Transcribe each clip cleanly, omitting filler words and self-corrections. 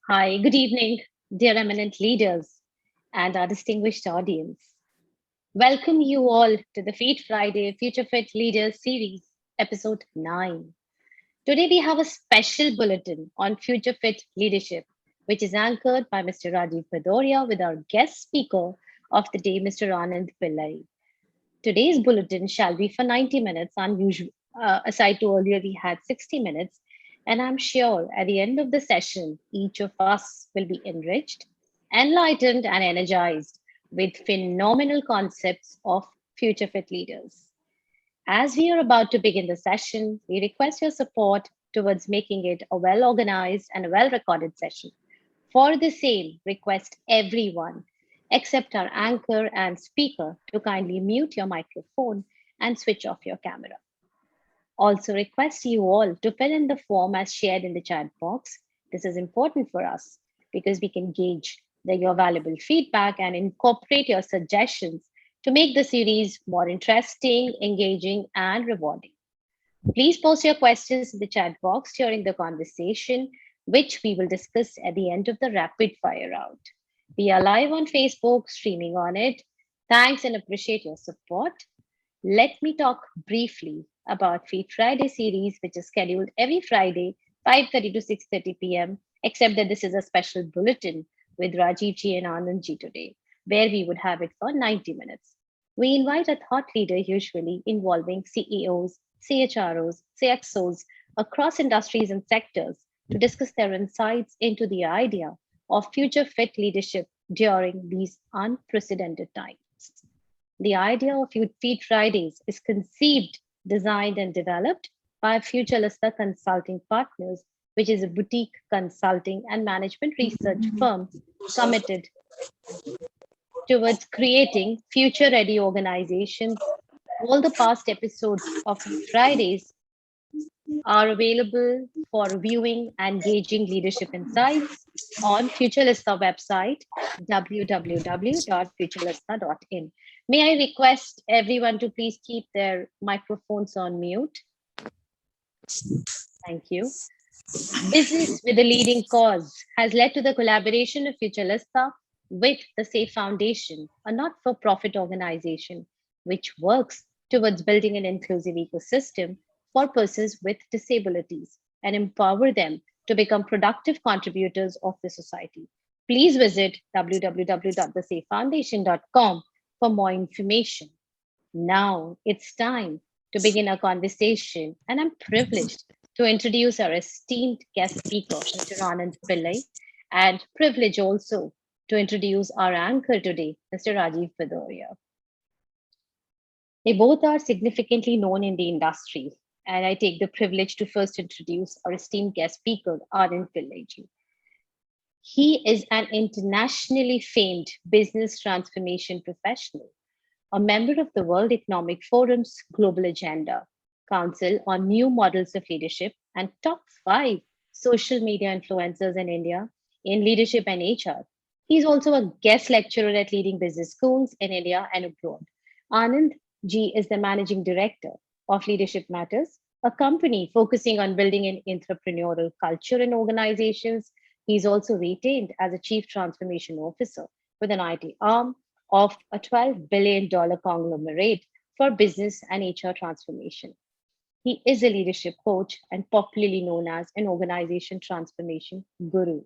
Hi, good evening, dear eminent leaders and our distinguished audience. Welcome you all to the Feed Friday Future Fit Leaders Series, episode 9. Today we have a special bulletin on Future Fit Leadership, which is anchored by Mr. Rajiv Bhadoria with our guest speaker of the day, Mr. Anand Pillai. Today's bulletin shall be for 90 minutes, unusual. Aside to earlier, we had 60 minutes. And I'm sure at the end of the session, each of us will be enriched, enlightened, and energized with phenomenal concepts of future fit leaders. As we are about to begin the session, we request your support towards making it a well organized and well recorded session. For the same, request everyone, except our anchor and speaker, to kindly mute your microphone and switch off your camera. Also, request you all to fill in the form as shared in the chat box. This is important for us because we can gauge your valuable feedback and incorporate your suggestions to make the series more interesting, engaging, and rewarding. Please post your questions in the chat box during the conversation, which we will discuss at the end of the rapid fire round. We are live on Facebook, streaming on it. Thanks and appreciate your support. Let me talk briefly about Feed Friday series, which is scheduled every Friday, 5:30 to 6:30 p.m., except that this is a special bulletin with Rajiv ji and Anand ji today, where we would have it for 90 minutes. We invite a thought leader, usually involving CEOs, CHROs, CXOs across industries and sectors, to discuss their insights into the idea of future fit leadership during these unprecedented times. The idea of Feed Fridays is conceived, designed, and developed by Futurelista Consulting Partners, which is a boutique consulting and management research firm committed towards creating future ready organizations. All the past episodes of Feed Fridays are available for viewing and gauging leadership insights on Futurelista website www.futurelista.in. May I request everyone to please keep their microphones on mute? Thank you. Business with a leading cause has led to the collaboration of Futurelista with the SAFE Foundation, a not-for-profit organization which works towards building an inclusive ecosystem for persons with disabilities and empower them to become productive contributors of the society. Please visit www.thesafefoundation.com for more information. Now it's time to begin our conversation, and I'm privileged to introduce our esteemed guest speaker, Mr. Anand Pillai, and privilege also to introduce our anchor today, Mr. Rajiv Bhadoria. They both are significantly known in the industry, and I take the privilege to first introduce our esteemed guest speaker, Anand Pillai. He is an internationally famed business transformation professional, a member of the World Economic Forum's Global Agenda, Council on New Models of Leadership, and top 5 social media influencers in India in leadership and HR. He's also a guest lecturer at leading business schools in India and abroad. Anand G is the managing director of Leadership Matters, a company focusing on building an entrepreneurial culture in organizations. He's also retained as a chief transformation officer with an IT arm of a $12 billion conglomerate for business and HR transformation. He is a leadership coach and popularly known as an organization transformation guru.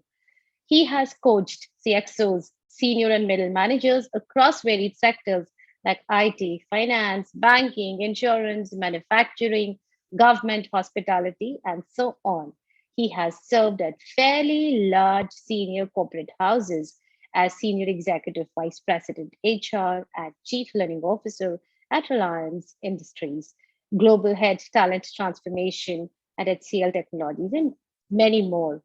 He has coached CXOs, senior and middle managers across varied sectors like IT, finance, banking, insurance, manufacturing, government, hospitality, and so on. He has served at fairly large senior corporate houses as Senior Executive Vice President HR and Chief Learning Officer at Reliance Industries, Global Head Talent Transformation at HCL Technologies, and many more.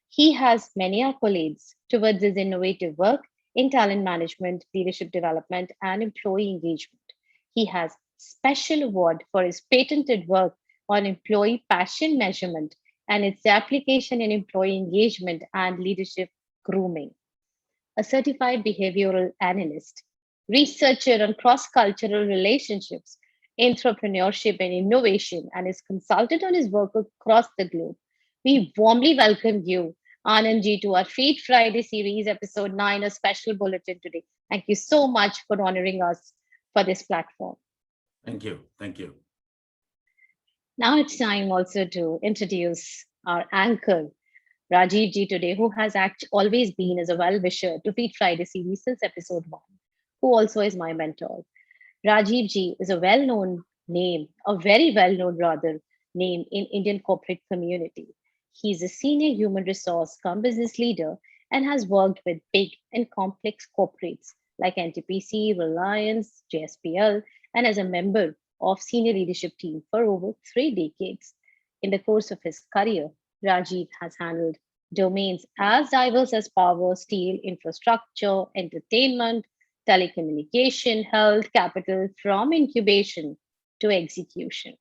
He has many accolades towards his innovative work in talent management, leadership development, and employee engagement. He has special award for his patented work on employee passion measurement and its application in employee engagement and leadership grooming. A certified behavioral analyst, researcher on cross-cultural relationships, entrepreneurship, and innovation, and is consulted on his work across the globe. We warmly welcome you, Anand to our Feed Friday series, episode 9, a special bulletin today. Thank you so much for honoring us for this platform. Thank you. Thank you. Now it's time also to introduce our anchor, Rajiv Ji, today, who has always been as a well-wisher to Feed Friday series since episode 1, who also is my mentor. Rajiv Ji is a well-known name, a very well-known rather name in Indian corporate community. He's a senior human resource cum business leader and has worked with big and complex corporates like NTPC, Reliance, JSPL, and as a member of senior leadership team for over 3 decades. In the course of his career, Rajiv has handled domains as diverse as power, steel, infrastructure, entertainment, telecommunication, health, capital, from incubation to execution.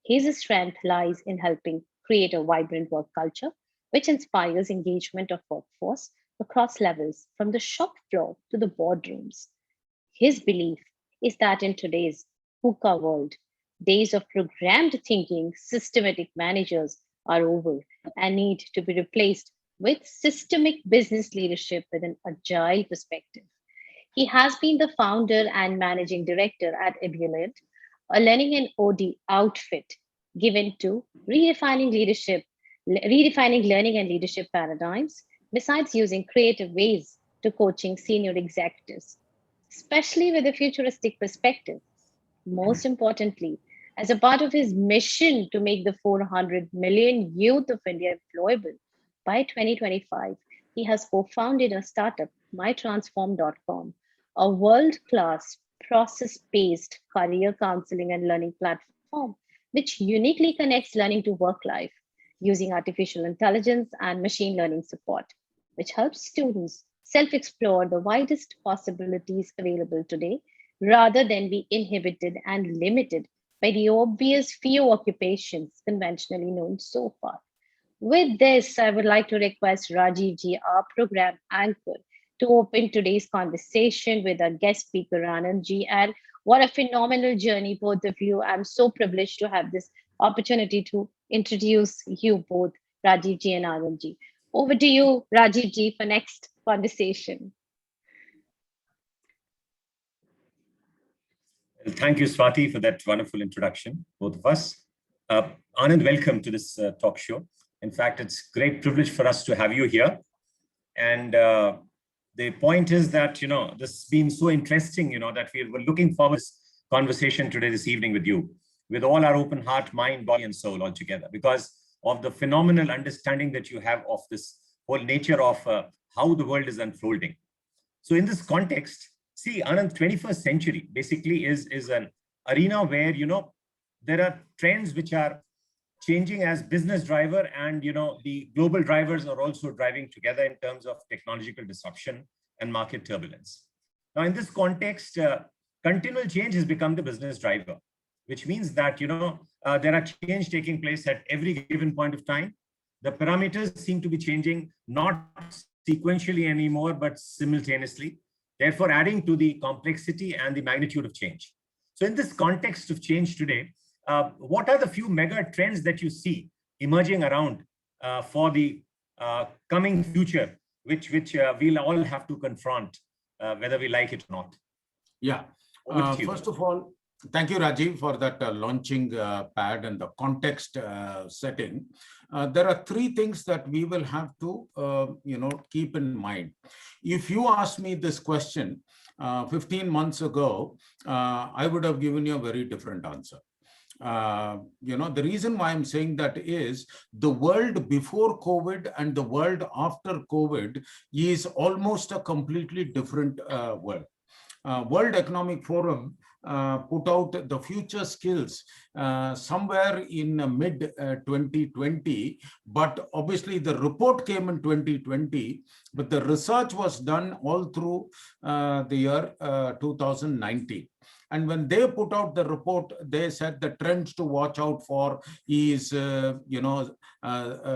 His strength lies in helping create a vibrant work culture which inspires engagement of workforce across levels from the shop floor to the boardrooms. His belief is that in today's VUCA world, days of programmed thinking, systematic managers are over and need to be replaced with systemic business leadership with an agile perspective. He has been the founder and managing director at Ebullient, a learning and OD outfit given to redefining learning and leadership paradigms, besides using creative ways to coaching senior executives, especially with a futuristic perspective. Most importantly, as a part of his mission to make the 400 million youth of India employable by 2025, he has co founded a startup, mytransform.com, a world class process based career counseling and learning platform which uniquely connects learning to work life using artificial intelligence and machine learning support, which helps students self explore the widest possibilities available today rather than be inhibited and limited by the obvious few occupations conventionally known so far. With this, I would like to request Rajiv ji, our program anchor, to open today's conversation with our guest speaker, Anand ji. And what a phenomenal journey, both of you. I'm so privileged to have this opportunity to introduce you both, Rajiv ji and Anand ji. Over to you, Rajiv ji, for next conversation. Well, thank you, Swati, for that wonderful introduction, both of us. Anand, welcome to this talk show. In fact, it's a great privilege for us to have you here. And the point is that, this has been so interesting, that we were looking forward to this conversation today, this evening with you, with all our open heart, mind, body, and soul all together, because of the phenomenal understanding that you have of this whole nature of how the world is unfolding. So in this context, see, Anand, 21st century basically is an arena where, there are trends which are changing as business driver, and the global drivers are also driving together in terms of technological disruption and market turbulence. Now, in this context, continual change has become the business driver, which means that there are change taking place at every given point of time. The parameters seem to be changing not sequentially anymore, but simultaneously, therefore adding to the complexity and the magnitude of change. So in this context of change today, what are the few mega trends that you see emerging around for the coming future, which we'll all have to confront, whether we like it or not? Yeah. First of all, thank you, Rajiv, for that launching pad and the context setting. There are three things that we will have to, keep in mind. If you asked me this question 15 months ago, I would have given you a very different answer. The reason why I'm saying that is the world before COVID and the world after COVID is almost a completely different world. World Economic Forum put out the future skills somewhere in mid 2020, but obviously the report came in 2020, but the research was done all through the year 2019. And when they put out the report, they said the trends to watch out for is,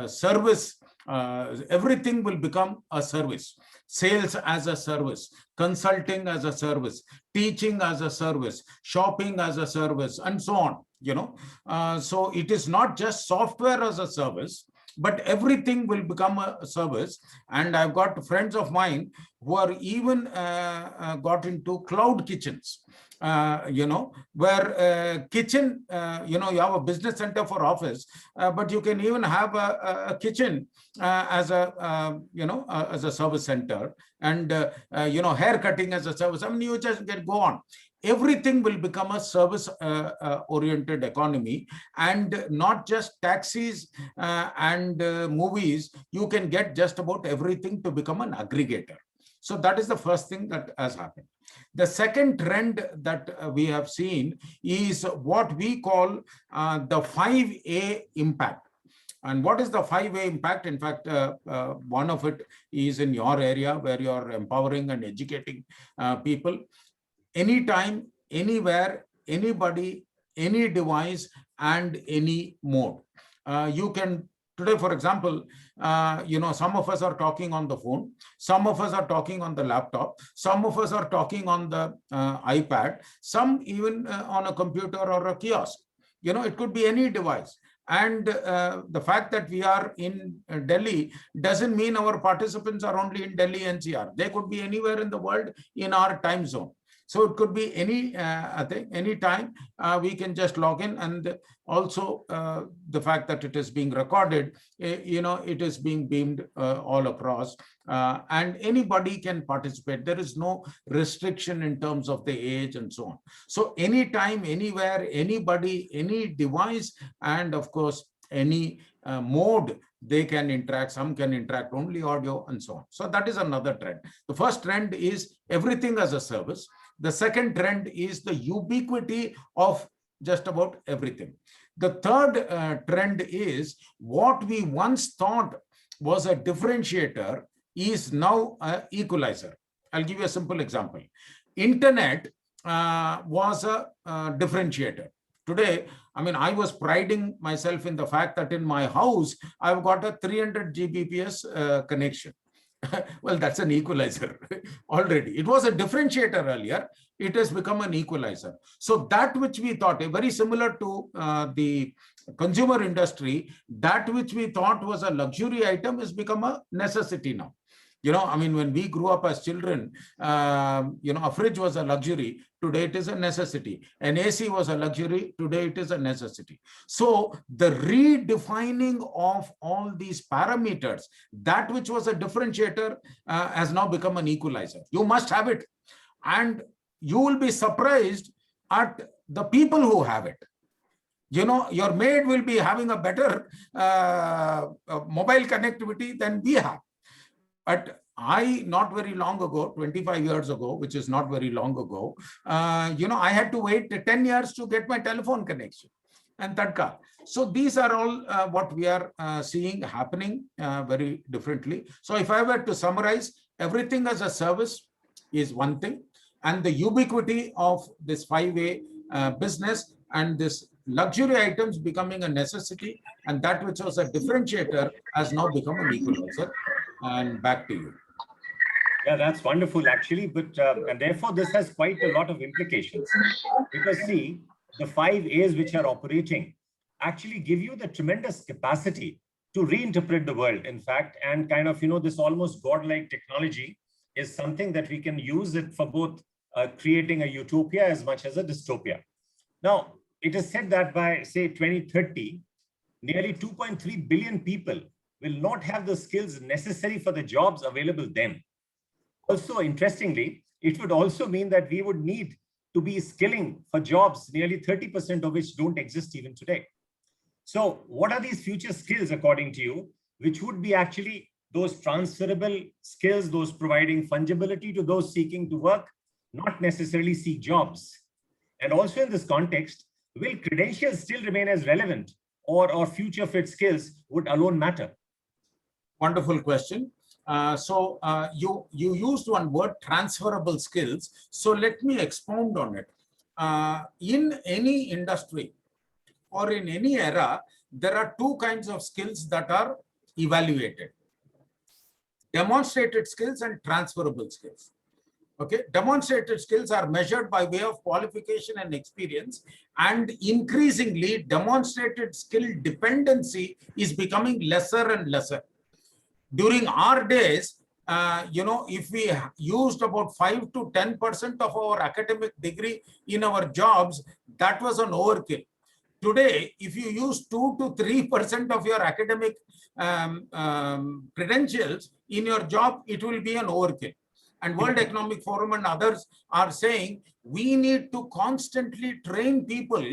service. Everything will become a service. Sales as a service, consulting as a service, teaching as a service, shopping as a service, and so on. So it is not just software as a service. but everything will become a service. And I've got friends of mine who are even got into cloud kitchens. Where kitchen, you have a business center for office, but you can even have a kitchen as a, as a service center, and, hair cutting as a service. I mean, you just can go on. Everything will become a service oriented economy, and not just taxis and movies. You can get just about everything to become an aggregator. So that is the first thing that has happened. The second trend that we have seen is what we call the 5A impact. And what is the 5A impact? In fact, one of it is in your area, where you're empowering and educating people. Anytime, anywhere, anybody, any device, and any mode. You can today, for example, some of us are talking on the phone, some of us are talking on the laptop, some of us are talking on the iPad, some even on a computer or a kiosk. It could be any device. And the fact that we are in Delhi doesn't mean our participants are only in Delhi NCR. They could be anywhere in the world in our time zone. So it could be any time we can just log in. And also the fact that it is being recorded, it is being beamed all across, and anybody can participate. There is no restriction in terms of the age and so on. So anytime, anywhere, anybody, any device, and of course, any mode they can interact. Some can interact only audio and so on. So that is another trend. The first trend is everything as a service. The second trend is the ubiquity of just about everything. The third trend is what we once thought was a differentiator is now an equalizer. I'll give you a simple example. Internet was a differentiator. Today, I mean, I was priding myself in the fact that in my house, I've got a 300 Gbps connection. Well, that's an equalizer already. It was a differentiator earlier. It has become an equalizer. So that which we thought, very similar to the consumer industry, that which we thought was a luxury item has become a necessity now. I mean, when we grew up as children, a fridge was a luxury. Today it is a necessity. An AC was a luxury. Today it is a necessity. So the redefining of all these parameters, that which was a differentiator has now become an equalizer. You must have it. And you will be surprised at the people who have it. Your maid will be having a better mobile connectivity than we have. But not very long ago, 25 years ago, which is not very long ago, I had to wait 10 years to get my telephone connection and Tadka. So these are all what we are seeing happening very differently. So if I were to summarize, everything as a service is one thing, and the ubiquity of this 5-way business and this luxury items becoming a necessity, and that which was a differentiator has now become an equalizer. And back to you. Yeah, that's wonderful, actually. But and therefore, this has quite a lot of implications. Because see, the 5 A's which are operating actually give you the tremendous capacity to reinterpret the world, in fact, and kind of, this almost godlike technology is something that we can use it for both creating a utopia as much as a dystopia. Now, it is said that by, say, 2030, nearly 2.3 billion people will not have the skills necessary for the jobs available then. Also, interestingly, it would also mean that we would need to be skilling for jobs, nearly 30% of which don't exist even today. So what are these future skills, according to you, which would be actually those transferable skills, those providing fungibility to those seeking to work, not necessarily seek jobs? And also in this context, will credentials still remain as relevant, or future fit skills would alone matter? Wonderful question. So you used one word, transferable skills. So let me expound on it. In any industry or in any era, there are two kinds of skills that are evaluated: demonstrated skills and transferable skills. Okay, demonstrated skills are measured by way of qualification and experience, and increasingly demonstrated skill dependency is becoming lesser and lesser. During our days, if we used about 5 to 10% of our academic degree in our jobs, that was an overkill. Today, if you use 2 to 3% of your academic credentials in your job, it will be an overkill. And World Economic Forum and others are saying we need to constantly train people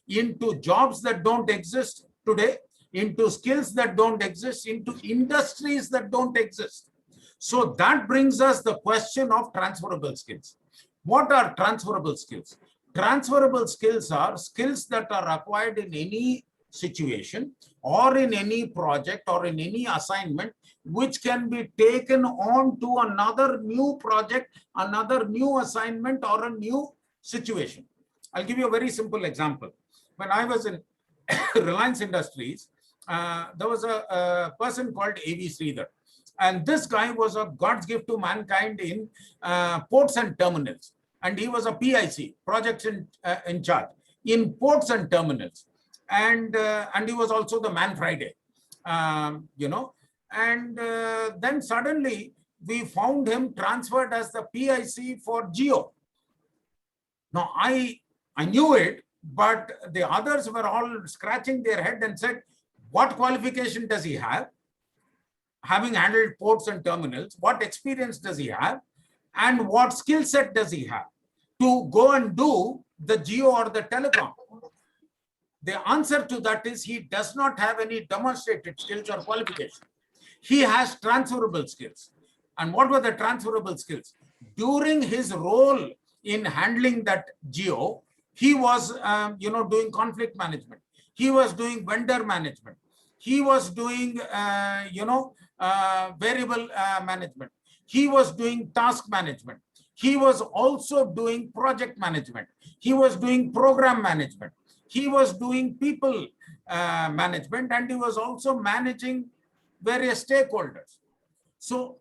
into jobs that don't exist today, into skills that don't exist, into industries that don't exist. So that brings us the question of transferable skills. What are transferable skills? Transferable skills are skills that are acquired in any situation or in any project or in any assignment, which can be taken on to another new project, another new assignment, or a new situation. I'll give you a very simple example. When I was in Reliance Industries, there was a person called A.V. Sridhar. And this guy was a God's gift to mankind in ports and terminals. And he was a PIC, projects in charge, in ports and terminals. And he was also the Man Friday, And then suddenly we found him transferred as the PIC for Geo. Now, I knew it, but the others were all scratching their head and said, what qualification does he have? Having handled ports and terminals, what experience does he have? And what skill set does he have to go and do the Geo or the telecom? The answer to that is he does not have any demonstrated skills or qualification. He has transferable skills. And what were the transferable skills? During his role in handling that Geo, he was doing conflict management. He was doing vendor management. He was doing variable management. He was doing task management. He was also doing project management. He was doing program management. He was doing people management, and he was also managing various stakeholders. So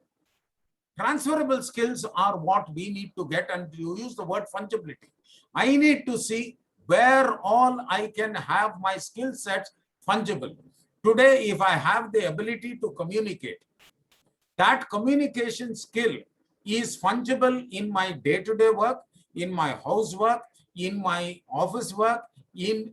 transferable skills are what we need to get, and you use the word fungibility. I need to see where all I can have my skill sets fungible. Today, if I have the ability to communicate, that communication skill is fungible in my day-to-day work, in my housework, in my office work, in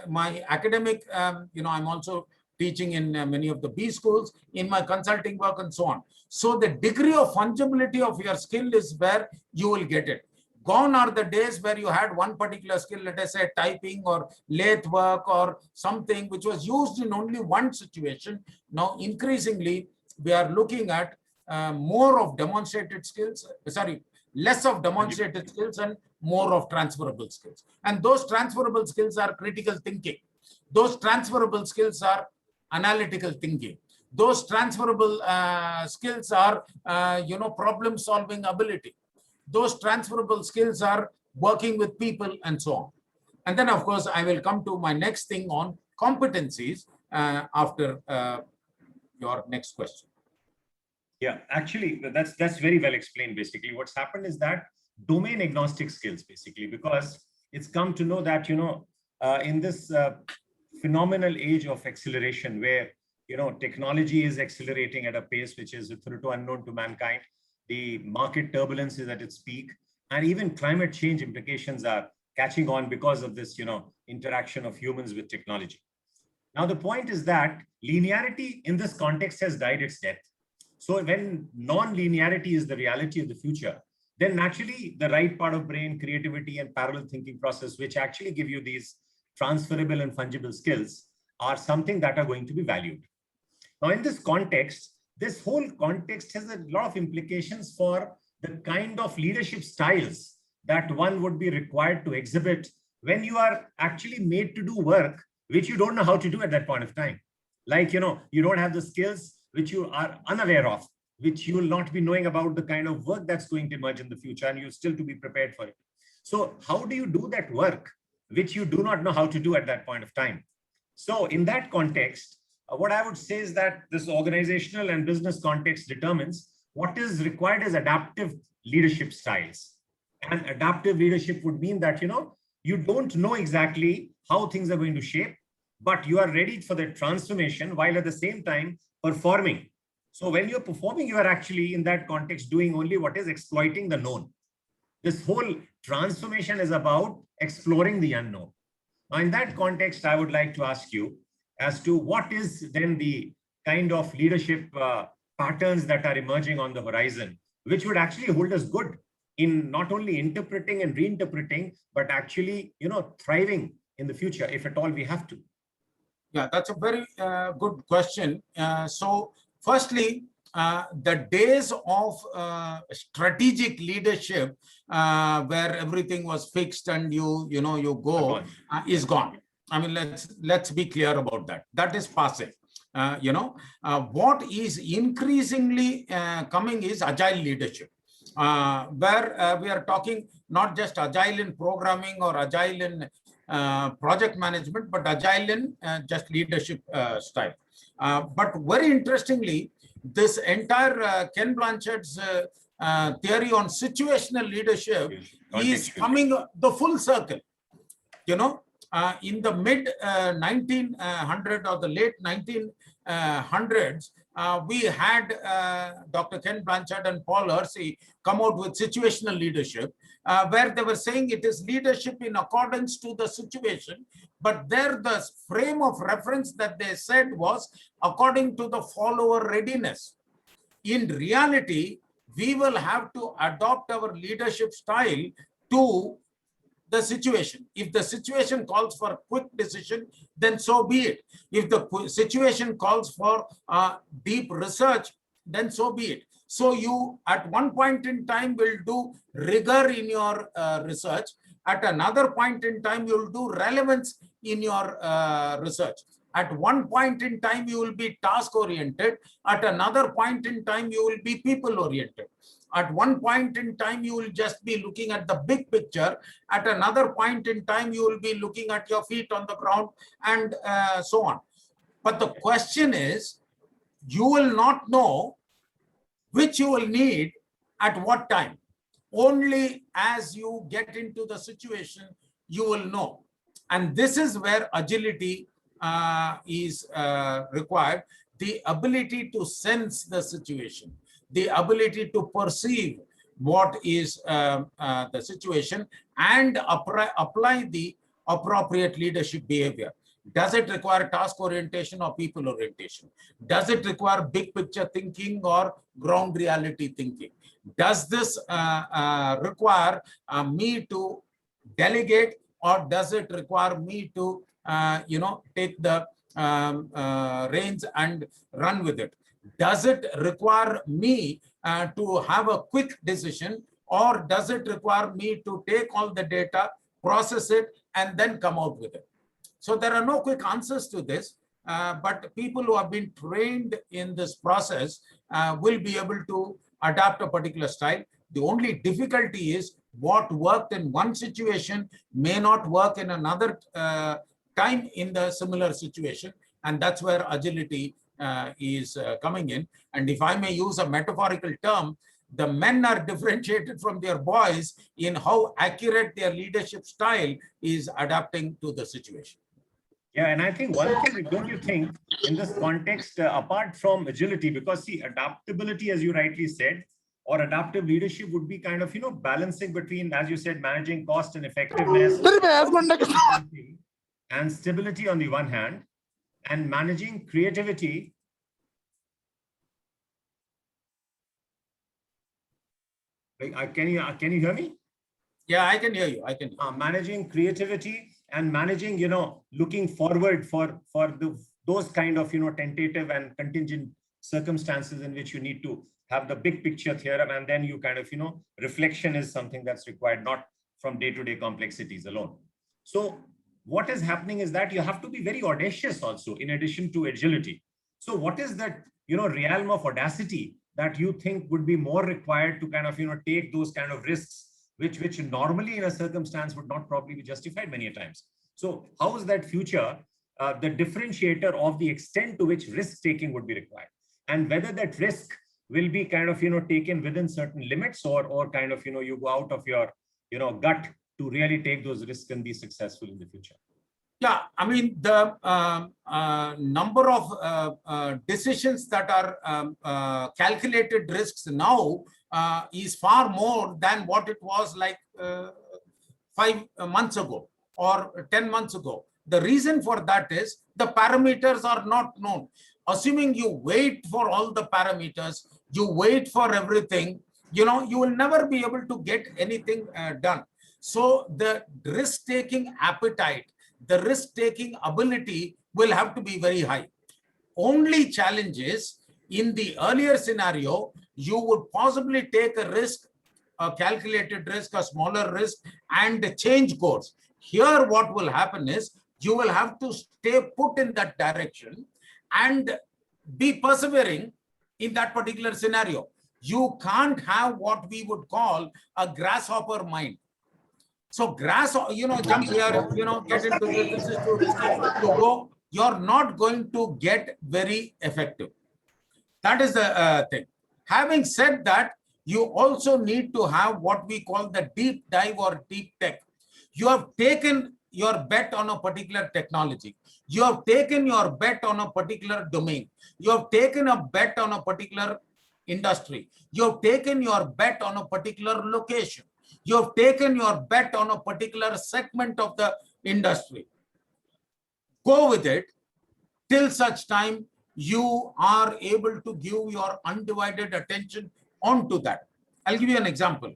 my academic, I'm also teaching in many of the B schools, in my consulting work, and so on. So the degree of fungibility of your skill is where you will get it. Gone are the days where you had one particular skill, let us say typing or lathe work or something which was used in only one situation. Now, increasingly, we are looking at more of demonstrated skills, less of demonstrated skills and more of transferable skills. And those transferable skills are critical thinking. Those transferable skills are analytical thinking. Those transferable skills are, problem solving ability. Those transferable skills are working with people and so on. And then, of course, I will come to my next thing on competencies after your next question. Yeah, actually, that's very well explained. Basically, what's happened is that domain agnostic skills, basically, because it's come to know that, in this phenomenal age of acceleration where, technology is accelerating at a pace which is hitherto unknown to mankind. The market turbulence is at its peak, and even climate change implications are catching on because of this, interaction of humans with technology. Now, the point is that linearity in this context has died its death. So when non-linearity is the reality of the future, then naturally the right part of brain, creativity, and parallel thinking process, which actually give you these transferable and fungible skills, are something that are going to be valued. Now, in this context, this whole context has a lot of implications for the kind of leadership styles that one would be required to exhibit when you are actually made to do work which you don't know how to do at that point of time. Like, you don't have the skills which you are unaware of, which you will not be knowing about the kind of work that's going to emerge in the future, and you still to be prepared for it. So how do you do that work which you do not know how to do at that point of time? So in that context, what I would say is that this organizational and business context determines what is required is adaptive leadership styles. And adaptive leadership would mean that, you don't know exactly how things are going to shape, but you are ready for the transformation while at the same time performing. So when you're performing, you are actually in that context doing only what is exploiting the known. This whole transformation is about exploring the unknown. Now, in that context, I would like to ask you as to what is then the kind of leadership patterns that are emerging on the horizon, which would actually hold us good in not only interpreting and reinterpreting, but actually, thriving in the future, if at all we have to. Yeah, that's a very good question. So firstly, the days of strategic leadership where everything was fixed and you go is gone. I mean, let's be clear about that. That is passing. What is increasingly coming is agile leadership, where we are talking not just agile in programming or agile in project management, but agile in just leadership style. But very interestingly, this entire Ken Blanchard's theory on situational leadership is coming the full circle. In the mid 1900 or the late 1900s, we had Dr. Ken Blanchard and Paul Hersey come out with situational leadership, where they were saying it is leadership in accordance to the situation, but there the frame of reference that they said was according to the follower readiness. In reality, we will have to adopt our leadership style to the situation. If the situation calls for quick decision, then so be it. If the situation calls for deep research, then so be it. So you, at one point in time, will do rigor in your research. At another point in time, you'll do relevance in your research. At one point in time, you will be task-oriented. At another point in time, you will be people-oriented. At one point in time, you will just be looking at the big picture. At another point in time, you will be looking at your feet on the ground and so on. But the question is, you will not know which you will need at what time. Only as you get into the situation, you will know. And this is where agility is required. The ability to sense the situation, the ability to perceive what is the situation and apply the appropriate leadership behavior. Does it require task orientation or people orientation? Does it require big picture thinking or ground reality thinking? Does this require me to delegate, or does it require me to take the reins and run with it? Does it require me to have a quick decision, or does it require me to take all the data, process it, and then come out with it? So there are no quick answers to this, but people who have been trained in this process will be able to adapt a particular style. The only difficulty is what worked in one situation may not work in another time in the similar situation. And that's where agility is coming in. And if I may use a metaphorical term, the men are differentiated from their boys in how accurate their leadership style is adapting to the situation. Yeah, and I think one thing, don't you think, in this context, apart from agility, because see, adaptability, as you rightly said, or adaptive leadership would be kind of, balancing between, as you said, managing cost and effectiveness and stability on the one hand, and managing creativity. Can you hear me? Yeah, I can hear you. I can. Managing creativity and managing, looking forward for those kind of, tentative and contingent circumstances in which you need to have the big picture theorem, and then you kind of, reflection is something that's required, not from day-to-day complexities alone. So what is happening is that you have to be very audacious also, in addition to agility. So what is that, realm of audacity that you think would be more required to kind of, take those kind of risks, which normally in a circumstance would not probably be justified many times. So how is that future the differentiator of the extent to which risk taking would be required, and whether that risk will be kind of, taken within certain limits, or kind of, you go out of your, gut to really take those risks and be successful in the future? Yeah, I mean, the number of decisions that are calculated risks now is far more than what it was like 5 months ago or 10 months ago. The reason for that is the parameters are not known. Assuming you wait for all the parameters, you wait for everything, you will never be able to get anything done. So the risk-taking appetite, the risk-taking ability will have to be very high. Only challenge is, in the earlier scenario, you would possibly take a risk, a calculated risk, a smaller risk, and change course. Here, what will happen is you will have to stay put in that direction and be persevering in that particular scenario. You can't have what we would call a grasshopper mind. So jump here, get into this is too risky, you go, you're not going to get very effective. That is the thing. Having said that, you also need to have what we call the deep dive or deep tech. You have taken your bet on a particular technology. You have taken your bet on a particular domain. You have taken a bet on a particular industry. You have taken your bet on a particular location. You have taken your bet on a particular segment of the industry. Go with it till such time you are able to give your undivided attention onto that. I'll give you an example.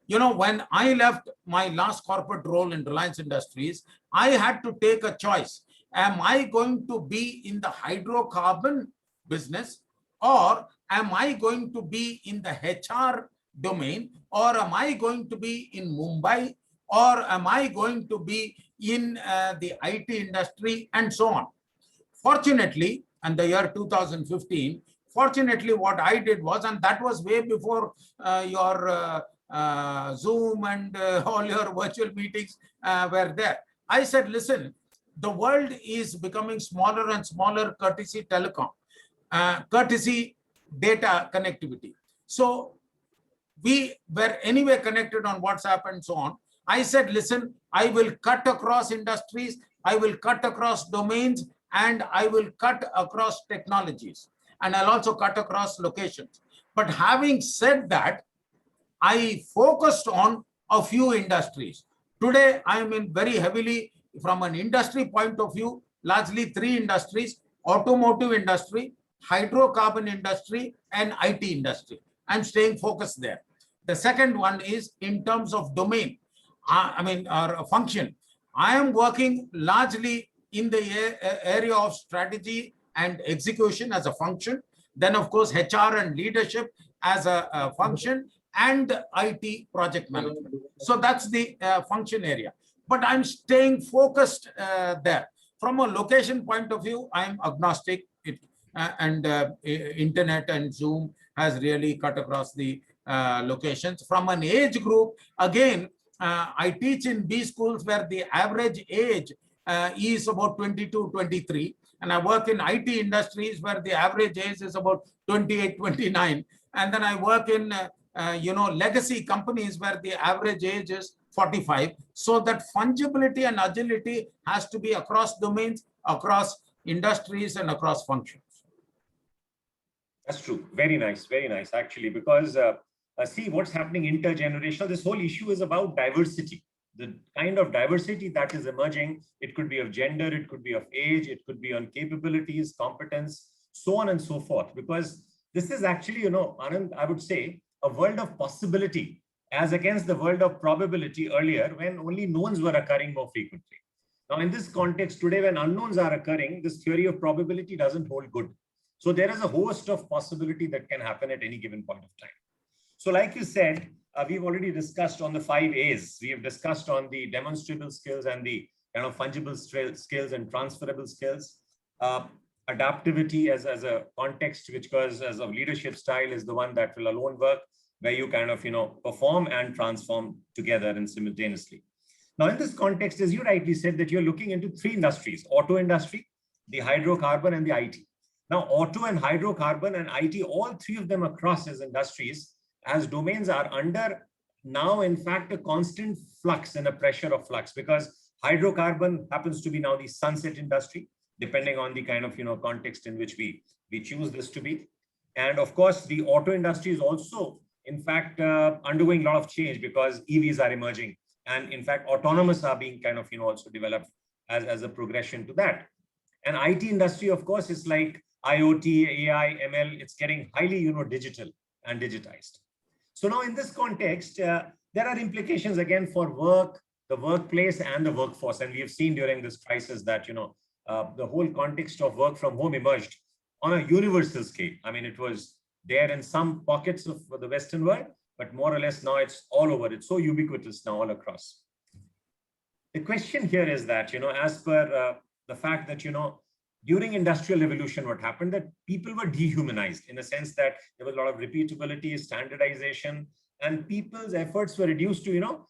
When I left my last corporate role in Reliance Industries, I had to take a choice. Am I going to be in the hydrocarbon business, or am I going to be in the HR domain, or am I going to be in Mumbai, or am I going to be in the IT industry, and so on? Fortunately, in the year 2015, fortunately, what I did was, and that was way before your Zoom and all your virtual meetings were there. I said, listen, the world is becoming smaller and smaller courtesy telecom, courtesy data connectivity. So we were anyway connected on WhatsApp and so on. I said, listen, I will cut across industries, I will cut across domains, and I will cut across technologies, and I'll also cut across locations. But having said that, I focused on a few industries. Today, I am in very heavily, from an industry point of view, largely 3 industries: automotive industry, hydrocarbon industry, and IT industry. I'm staying focused there. The second one is in terms of domain, or function. I am working largely in the area of strategy and execution as a function. Then, of course, HR and leadership as a function, and IT project management. So that's the function area. But I'm staying focused there. From a location point of view, I'm agnostic. Internet and Zoom has really cut across the locations. From an age group, again, I teach in B schools where the average age is about 22, 23. And I work in IT industries where the average age is about 28, 29. And then I work in legacy companies where the average age is 45. So that fungibility and agility has to be across domains, across industries, and across functions. That's true. Very nice, actually, because see what's happening intergenerational. This whole issue is about diversity. The kind of diversity that is emerging, it could be of gender, it could be of age, it could be on capabilities, competence, so on and so forth. Because this is actually, Anand, I would say, a world of possibility as against the world of probability earlier, when only knowns were occurring more frequently. Now, in this context today, when unknowns are occurring, this theory of probability doesn't hold good. So there is a host of possibility that can happen at any given point of time. So like you said, we've already discussed on the 5 A's. We have discussed on the demonstrable skills and the fungible skills and transferable skills. Adaptivity as a context, which goes as a leadership style, is the one that will alone work, where you perform and transform together and simultaneously. Now, in this context, as you rightly said, that you're looking into 3 industries: auto industry, the hydrocarbon, and the IT. Now, auto and hydrocarbon and IT, all three of them across as industries, as domains are under now, in fact, a constant flux and a pressure of flux, because hydrocarbon happens to be now the sunset industry, depending on the kind of context in which we choose this to be. And of course, the auto industry is also, in fact, undergoing a lot of change because EVs are emerging. And in fact, autonomous are being kind of also developed as a progression to that. And IT industry, of course, is like IoT, AI, ML, it's getting highly digital and digitized. So now in this context, there are implications again for work, the workplace and the workforce. And we have seen during this crisis that, the whole context of work from home emerged on a universal scale. I mean, it was there in some pockets of the Western world, but more or less now it's all over. It's so ubiquitous now all across. The question here is that, as per the fact that, during industrial revolution, what happened that people were dehumanized in the sense that there was a lot of repeatability, standardization, and people's efforts were reduced to,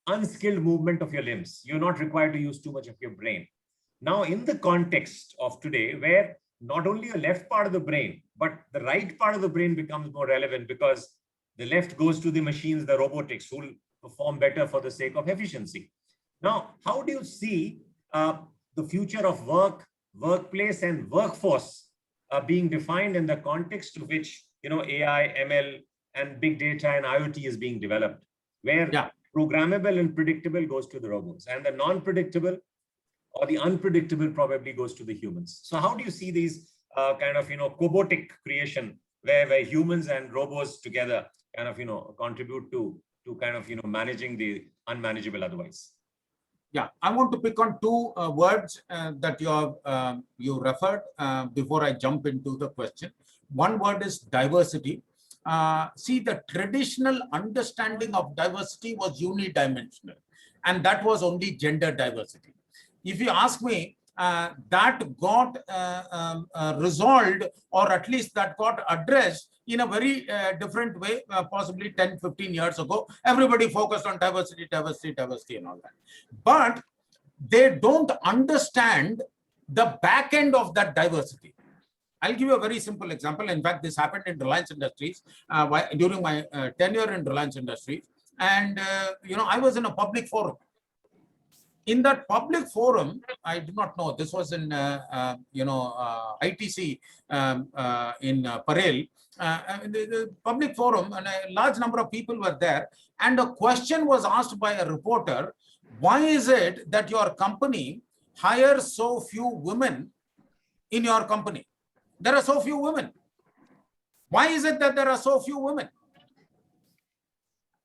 unskilled movement of your limbs. You're not required to use too much of your brain. Now, in the context of today, where not only a left part of the brain, but the right part of the brain becomes more relevant because the left goes to the machines, the robotics, who will perform better for the sake of efficiency. Now, how do you see the future of work, workplace, and workforce being defined in the context of which AI, ML, and big data and IoT is being developed, where programmable and predictable goes to the robots, and the non-predictable or the unpredictable probably goes to the humans. So how do you see these cobotic creation where humans and robots together contribute to managing the unmanageable otherwise? Yeah, I want to pick on two words that you referred before I jump into the question. One word is diversity. See, the traditional understanding of diversity was unidimensional, and that was only gender diversity. If you ask me, that got resolved, or at least that got addressed in a very different way, possibly 10, 15 years ago. Everybody focused on diversity, diversity, diversity and all that. But they don't understand the back end of that diversity. I'll give you a very simple example. In fact, this happened in Reliance Industries during my tenure in Reliance Industries. And, I was in a public forum. In that public forum, I do not know, this was in, ITC in Parel, the public forum, and a large number of people were there. And a question was asked by a reporter, why is it that your company hires so few women in your company? There are so few women. Why is it that there are so few women?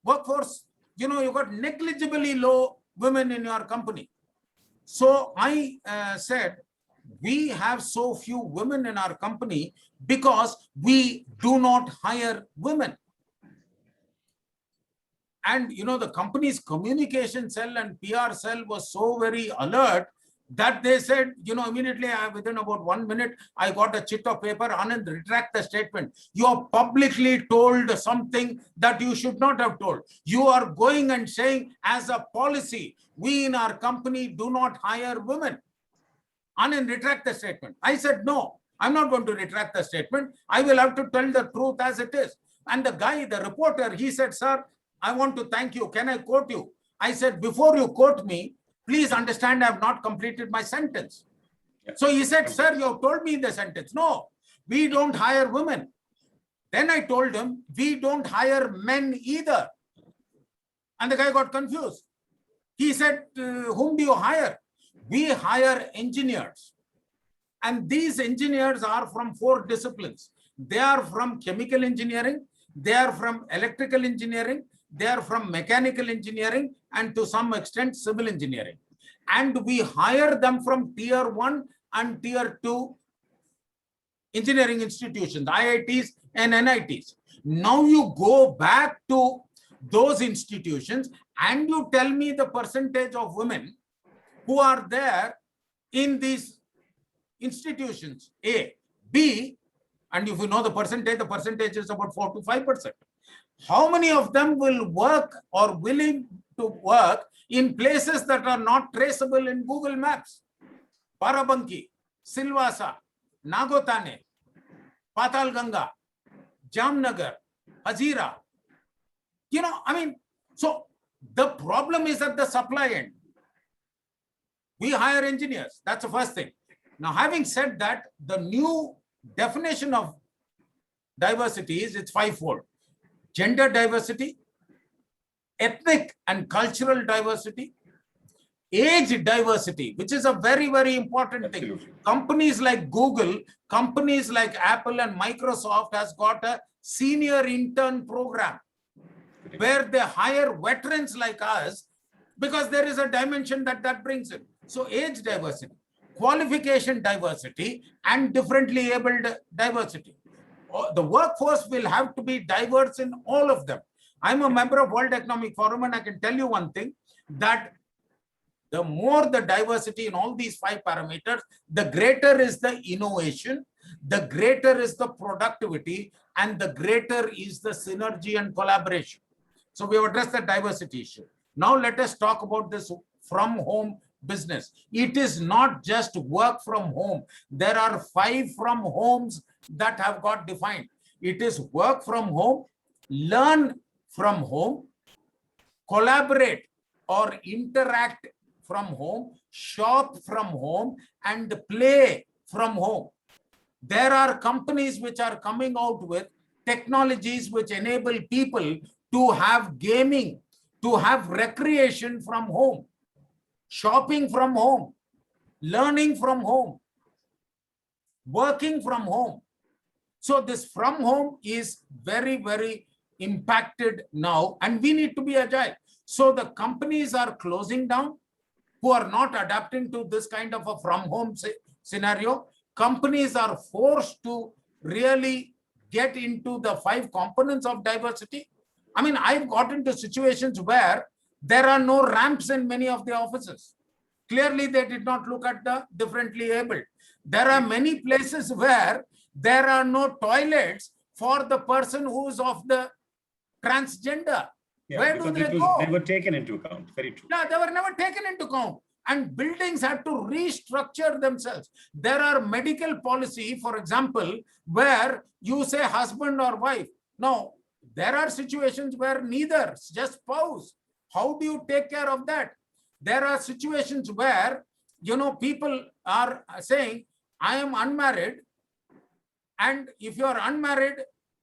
Workforce, you got negligibly low women in your company. So I said, we have so few women in our company because we do not hire women. And, the company's communication cell and PR cell was so very alert that they said, immediately within about 1 minute, I got a chit of paper, Anand, retract the statement. You have publicly told something that you should not have told. You are going and saying, as a policy, we in our company do not hire women. Anand, retract the statement. I said, no, I'm not going to retract the statement. I will have to tell the truth as it is. And the guy, the reporter, he said, sir, I want to thank you. Can I quote you? I said, before you quote me, please understand I have not completed my sentence. Yeah. So he said, sir, you have told me the sentence. No, we don't hire women. Then I told him, we don't hire men either. And the guy got confused. He said, whom do you hire? We hire engineers. And these engineers are from 4 disciplines. They are from chemical engineering. They are from electrical engineering. They are from mechanical engineering and to some extent civil engineering. And we hire them from tier 1 and tier 2 engineering institutions, IITs and NITs. Now you go back to those institutions and you tell me the percentage of women who are there in these institutions, A. B, and if you know the percentage is about 4 to 5%. How many of them will work or willing to work in places that are not traceable in Google Maps? Barabanki, Silvassa, Nagotane, Patal Ganga, Jamnagar, Hazira. So the problem is at the supply end. We hire engineers. That's the first thing. Now, having said that, the new definition of diversity is it's fivefold. Gender diversity, ethnic and cultural diversity, age diversity, which is a very, very important thing. Companies like Google, companies like Apple and Microsoft has got a senior intern program where they hire veterans like us because there is a dimension that brings in. So age diversity, qualification diversity, and differently abled diversity. The workforce will have to be diverse in all of them. I'm a member of World Economic Forum, and I can tell you one thing, that the more the diversity in all these 5 parameters, the greater is the innovation, the greater is the productivity, and the greater is the synergy and collaboration. So we have addressed the diversity issue. Now let us talk about this from home business. It is not just work from home. There are 5 from homes that have got defined. It is work from home, learn from home, collaborate or interact from home, shop from home, and play from home. There are companies which are coming out with technologies which enable people to have gaming, to have recreation from home, shopping from home, learning from home, working from home. So this from home is very, very impacted now, and we need to be agile. So the companies are closing down who are not adapting to this kind of a from home scenario. Companies are forced to really get into the 5 components of diversity. I mean, I've got into situations where there are no ramps in many of the offices. Clearly, they did not look at the differently abled. There are many places where there are no toilets for the person who is of the transgender. Yeah, where do they go? They were taken into account. Very true. No, they were never taken into account. And buildings had to restructure themselves. There are medical policy, for example, where you say husband or wife. No, there are situations where neither, just spouse. How do you take care of that? There are situations where, people are saying, I am unmarried. And if you are unmarried,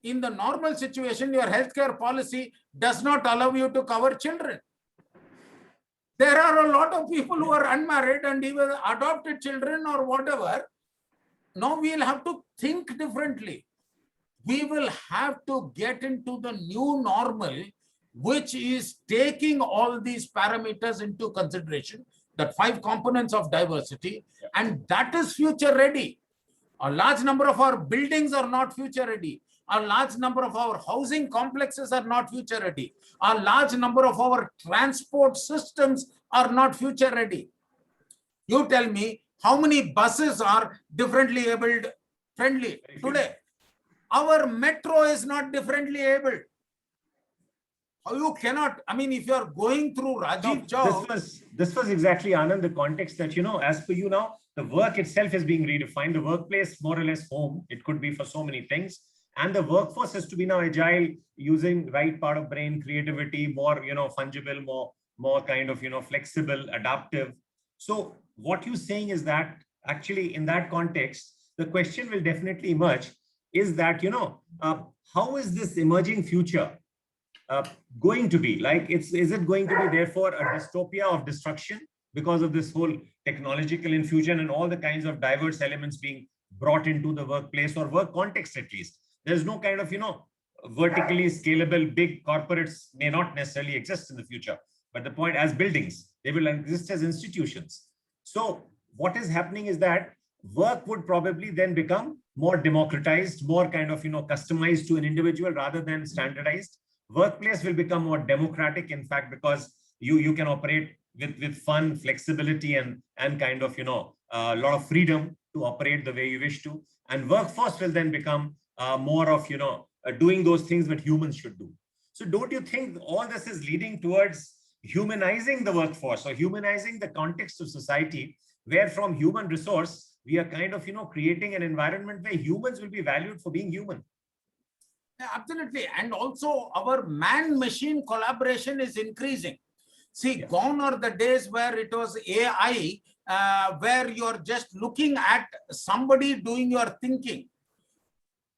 in the normal situation, your healthcare policy does not allow you to cover children. There are a lot of people who are unmarried and even adopted children or whatever. Now we'll have to think differently. We will have to get into the new normal, which is taking all these parameters into consideration, that 5 components of diversity, and that is future ready. A large number of our buildings are not future ready. A large number of our housing complexes are not future ready. A large number of our transport systems are not future ready. You tell me how many buses are differently abled friendly today. Our metro is not differently abled. You cannot, I mean, if you are going through Rajiv Chowk. This was exactly, Anand, the context that, as per you now, the work itself is being redefined. The workplace, more or less home, it could be for so many things. And the workforce has to be now agile, using right part of brain, creativity, more, fungible, more kind of, flexible, adaptive. So what you're saying is that actually in that context, the question will definitely emerge is that, how is this emerging future going to be? Like, is it going to be therefore a dystopia of destruction because of this whole technological infusion and all the kinds of diverse elements being brought into the workplace or work context at least? There's no kind of, vertically scalable big corporates may not necessarily exist in the future. But the point, as buildings, they will exist as institutions. So what is happening is that work would probably then become more democratized, more kind of, customized to an individual rather than standardized. Workplace will become more democratic, in fact, because you can operate with fun, flexibility, and kind of, a lot of freedom to operate the way you wish to. And workforce will then become more of, doing those things that humans should do. So don't you think all this is leading towards humanizing the workforce or humanizing the context of society, where from human resource, we are kind of, creating an environment where humans will be valued for being human. Yeah, absolutely. And also our man-machine collaboration is increasing. See, Yes. Gone are the days where it was AI, where you're just looking at somebody doing your thinking.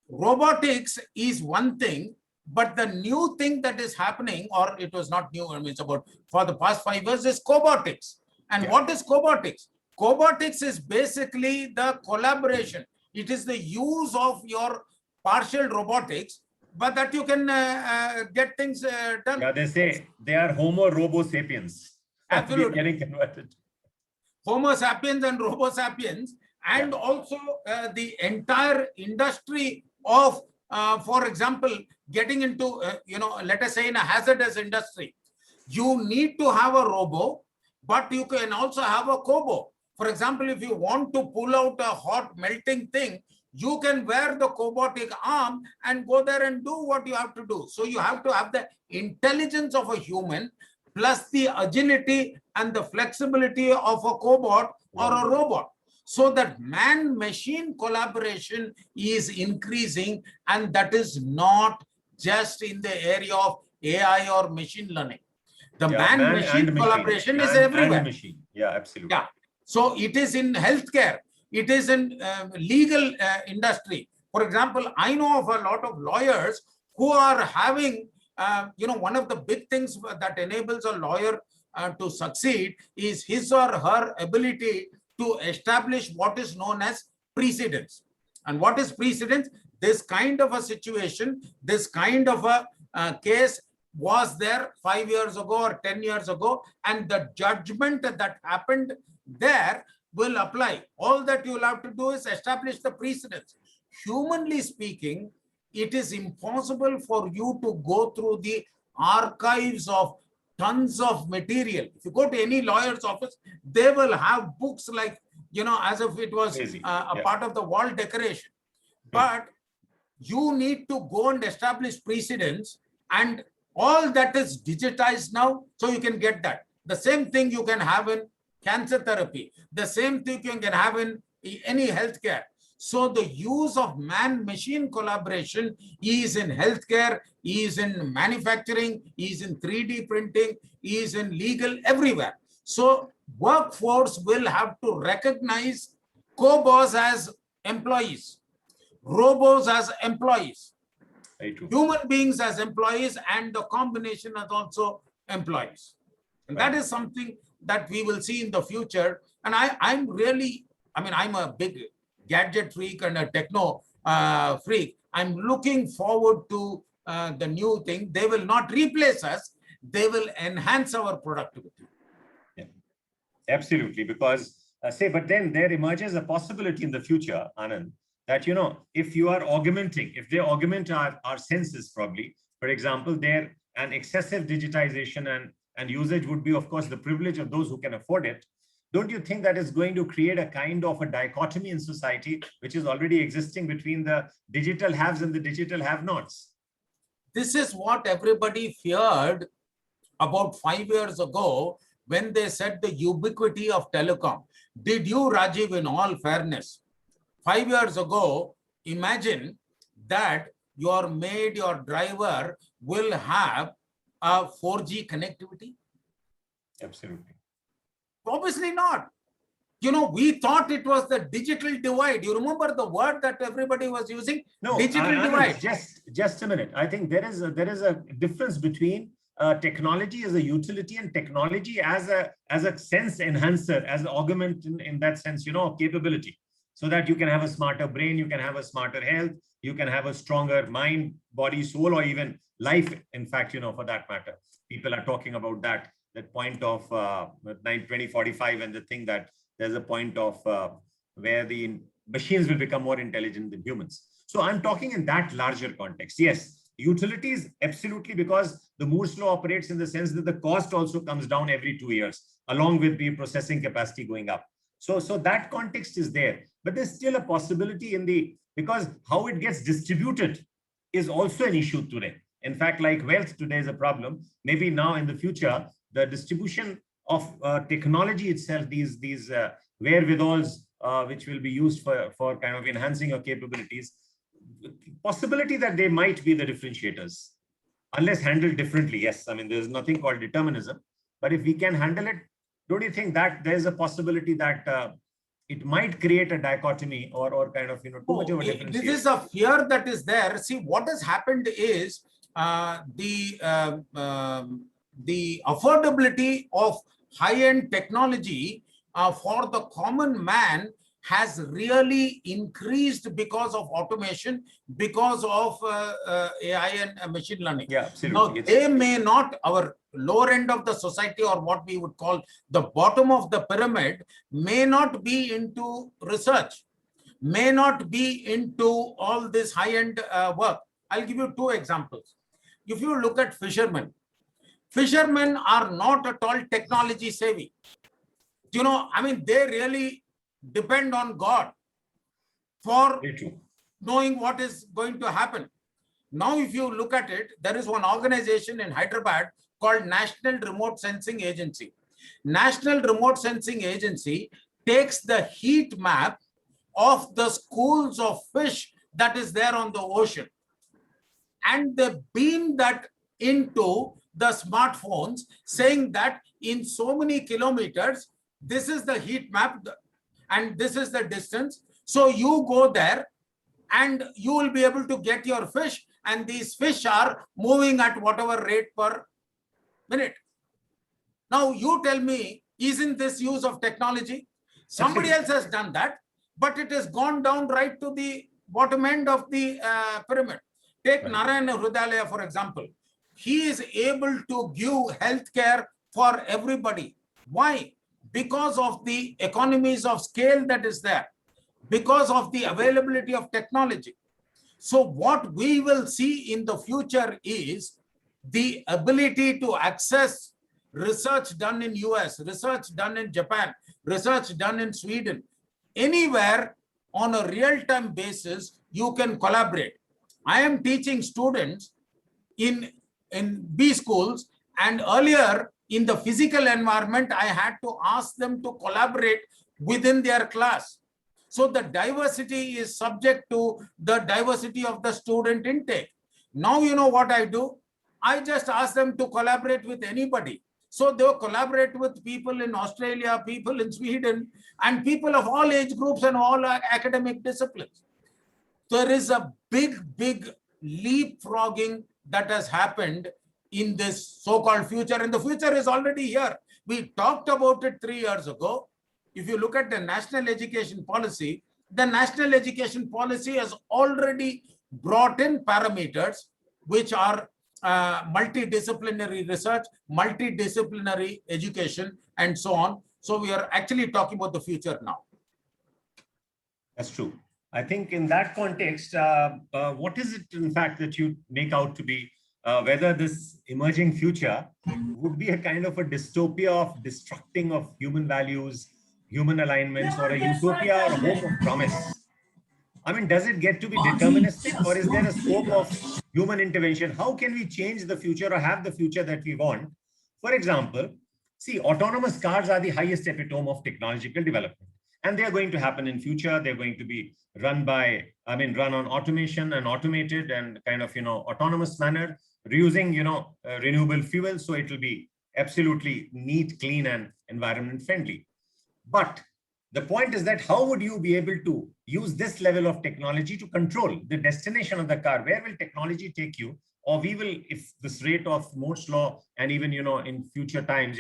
Robotics is one thing, but the new thing that is happening, or it was not new, I mean, it's about for the past 5 years, is cobotics. And Yeah. what is cobotics? Cobotics is basically the collaboration. It is the use of your partial robotics, but that you can get things done. Yeah, they say they are Homo robo sapiens. Absolutely. Getting converted. Homo sapiens and Robo sapiens, and also the entire industry of, for example, getting into, let us say in a hazardous industry, you need to have a robo, but you can also have a kobo. For example, if you want to pull out a hot melting thing, you can wear the cobotic arm and go there and do what you have to do. So you have to have the intelligence of a human plus the agility and the flexibility of a cobot or a robot. So that man-machine collaboration is increasing, and that is not just in the area of AI or machine learning. The man-machine collaboration is everywhere. Yeah, absolutely. Yeah. So it is in healthcare. It is in legal industry. For example, I know of a lot of lawyers who are having, one of the big things that enables a lawyer to succeed is his or her ability to establish what is known as precedence. And what is precedence? This kind of a situation, this kind of a case was there 5 years ago or 10 years ago, and the judgment that happened there will apply. All that you will have to do is establish the precedence. Humanly speaking, it is impossible for you to go through the archives of tons of material. If you go to any lawyer's office, they will have books like, as if it was a part of the wall decoration. But you need to go and establish precedence, and all that is digitized now, so you can get that. The same thing you can have in cancer therapy. The same thing you can have in any healthcare. So the use of man-machine collaboration is in healthcare, is in manufacturing, is in 3D printing, is in legal, everywhere. So workforce will have to recognize cobots as employees, robos as employees, human beings as employees, and the combination as also employees. And that is something that we will see in the future. And I'm a big gadget freak and a techno freak. I'm looking forward to the new thing. They will not replace us. They will enhance our productivity. Yeah. Absolutely. Because but then there emerges a possibility in the future, Anand, that, if you are augmenting, if they augment our senses, probably, for example, there an excessive digitization and usage would be, of course, the privilege of those who can afford it. Don't you think that is going to create a kind of a dichotomy in society, which is already existing between the digital haves and the digital have-nots? This is what everybody feared about 5 years ago when they said the ubiquity of telecom. Did you, Rajiv, in all fairness, 5 years ago, imagine that your maid, your driver will have a 4G connectivity? Absolutely. Obviously not. We thought it was the digital divide. You remember the word that everybody was using? No, digital divide. Just a minute. I think there is a difference between technology as a utility and technology as a sense enhancer, as an augment in that sense, capability. So that you can have a smarter brain, you can have a smarter health, you can have a stronger mind, body, soul, or even life, in fact, for that matter. People are talking about that point of 2045, and the thing that there's a point of where the machines will become more intelligent than humans. So I'm talking in that larger context. Yes, utilities, absolutely, because the Moore's law operates in the sense that the cost also comes down every 2 years, along with the processing capacity going up. So that context is there, but there's still a possibility because how it gets distributed is also an issue today. In fact, like wealth today is a problem. Maybe now in the future, the distribution of technology itself, these wherewithals which will be used for kind of enhancing your capabilities, possibility that they might be the differentiators, unless handled differently. Yes, I mean, there's nothing called determinism, but if we can handle it, don't you think that there's a possibility that it might create a dichotomy or kind of, too much of a differentiation? This is a fear that is there. See, what has happened is the affordability of high-end technology for the common man has really increased because of automation, because of AI and machine learning. Yeah, absolutely. Now, they may not, our lower end of the society, or what we would call the bottom of the pyramid, may not be into research, may not be into all this high-end work. I'll give you two examples. If you look at fishermen are not at all technology savvy. I mean, they really depend on God for knowing what is going to happen. Now, if you look at it, there is one organization in Hyderabad called National Remote Sensing Agency. National Remote Sensing Agency takes the heat map of the schools of fish that is there on the ocean, and they beam that into the smartphones, saying that in so many kilometers, this is the heat map and this is the distance. So you go there and you will be able to get your fish, and these fish are moving at whatever rate per minute. Now you tell me, isn't this use of technology? Somebody else has done that, but it has gone down right to the bottom end of the pyramid. Take Narayana Hrudalaya, for example. He is able to give healthcare for everybody. Why? Because of the economies of scale that is there, because of the availability of technology. So what we will see in the future is the ability to access research done in US, research done in Japan, research done in Sweden. Anywhere on a real-time basis, you can collaborate. I am teaching students in B schools, and earlier in the physical environment, I had to ask them to collaborate within their class. So the diversity is subject to the diversity of the student intake. Now, you know what I do? I just ask them to collaborate with anybody. So they'll collaborate with people in Australia, people in Sweden, and people of all age groups and all academic disciplines. There is a big leapfrogging that has happened in this so-called future, and the future is already here. We talked about it 3 years ago. If you look at the national education policy, the national education policy has already brought in parameters which are multidisciplinary research, multidisciplinary education, and so on. So we are actually talking about the future now. That's true. I think in that context, what is it, in fact, that you make out to be whether this emerging future would be a kind of a dystopia of destructing of human values, human alignments, or a utopia or a hope of promise? I mean, does it get to be deterministic, or is there a scope of human intervention? How can we change the future or have the future that we want? For example, see, autonomous cars are the highest epitome of technological development, and they are going to happen in future. They're going to be run on automation and automated and kind of, autonomous manner, reusing, renewable fuel. So it will be absolutely neat, clean, and environment friendly. But the point is that how would you be able to use this level of technology to control the destination of the car? Where will technology take you? Or we will, if this rate of Moore's law and even, in future times,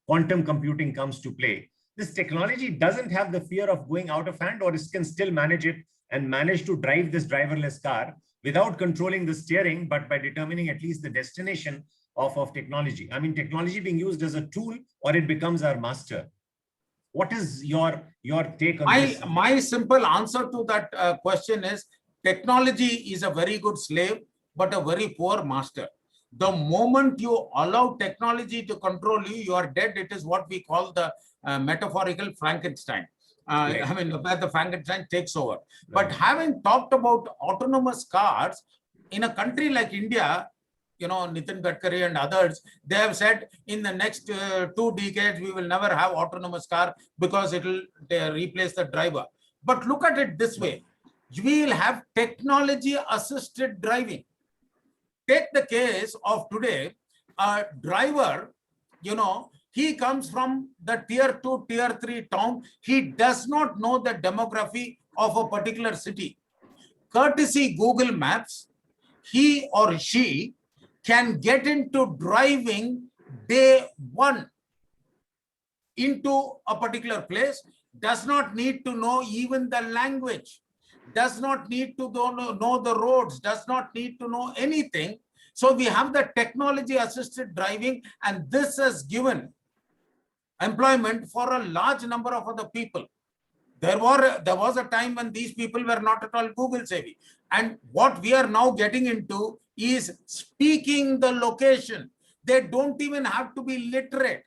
quantum computing comes to play, this technology doesn't have the fear of going out of hand, or it can still manage it and manage to drive this driverless car without controlling the steering, but by determining at least the destination of technology. I mean, technology being used as a tool, or it becomes our master. What is your take on this? My simple answer to that question is, technology is a very good slave, but a very poor master. The moment you allow technology to control you, you are dead. It is what we call the metaphorical Frankenstein. Right. I mean, where the Frankenstein takes over. Right. But having talked about autonomous cars, in a country like India, Nitin Gadkari and others, they have said in the next 2 decades, we will never have autonomous car because it will replace the driver. But look at it this way. We will have technology assisted driving. Take the case of today, a driver, he comes from the tier 2, tier 3 town. He does not know the demography of a particular city. Courtesy Google Maps, he or she can get into driving day 1 into a particular place, does not need to know even the language, does not need to know the roads, does not need to know anything. So we have the technology assisted driving, and this has given employment for a large number of other people. There was a time when these people were not at all Google savvy. And what we are now getting into is speaking the location. They don't even have to be literate.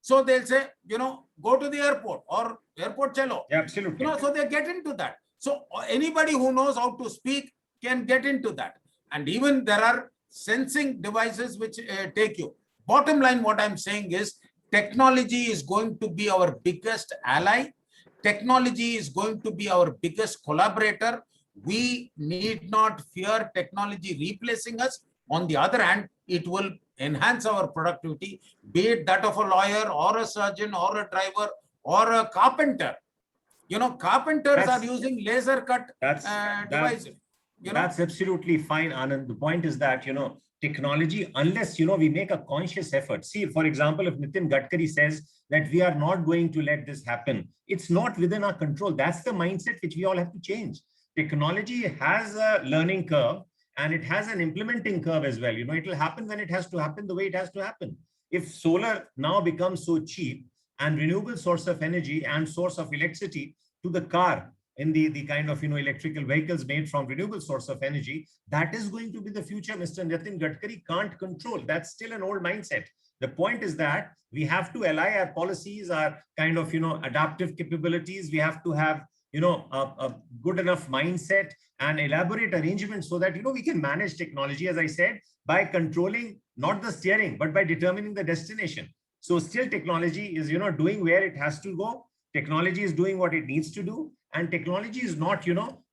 So they'll say, go to the airport or airport chalo. Yeah, absolutely. So they get into that. So anybody who knows how to speak can get into that. And even there are sensing devices which take you. Bottom line, what I'm saying is technology is going to be our biggest ally. Technology is going to be our biggest collaborator. We need not fear technology replacing us. On the other hand, it will enhance our productivity, be it that of a lawyer or a surgeon or a driver or a carpenter. Carpenters are using laser cut devices. That's absolutely fine, Anand. The point is that, technology, unless, we make a conscious effort. See, for example, if Nitin Gadkari says that we are not going to let this happen, it's not within our control. That's the mindset which we all have to change. Technology has a learning curve and it has an implementing curve as well. It will happen when it has to happen the way it has to happen. If solar now becomes so cheap and renewable source of energy and source of electricity to the car in the kind of electrical vehicles made from renewable source of energy, that is going to be the future. Mr. Nitin Gadkari can't control. That's still an old mindset. The point is that we have to ally our policies, our kind of adaptive capabilities. We have to have a good enough mindset and elaborate arrangements so that we can manage technology, as I said, by controlling not the steering but by determining the destination. So still technology is doing where it has to go. Technology is doing what it needs to do, and technology is not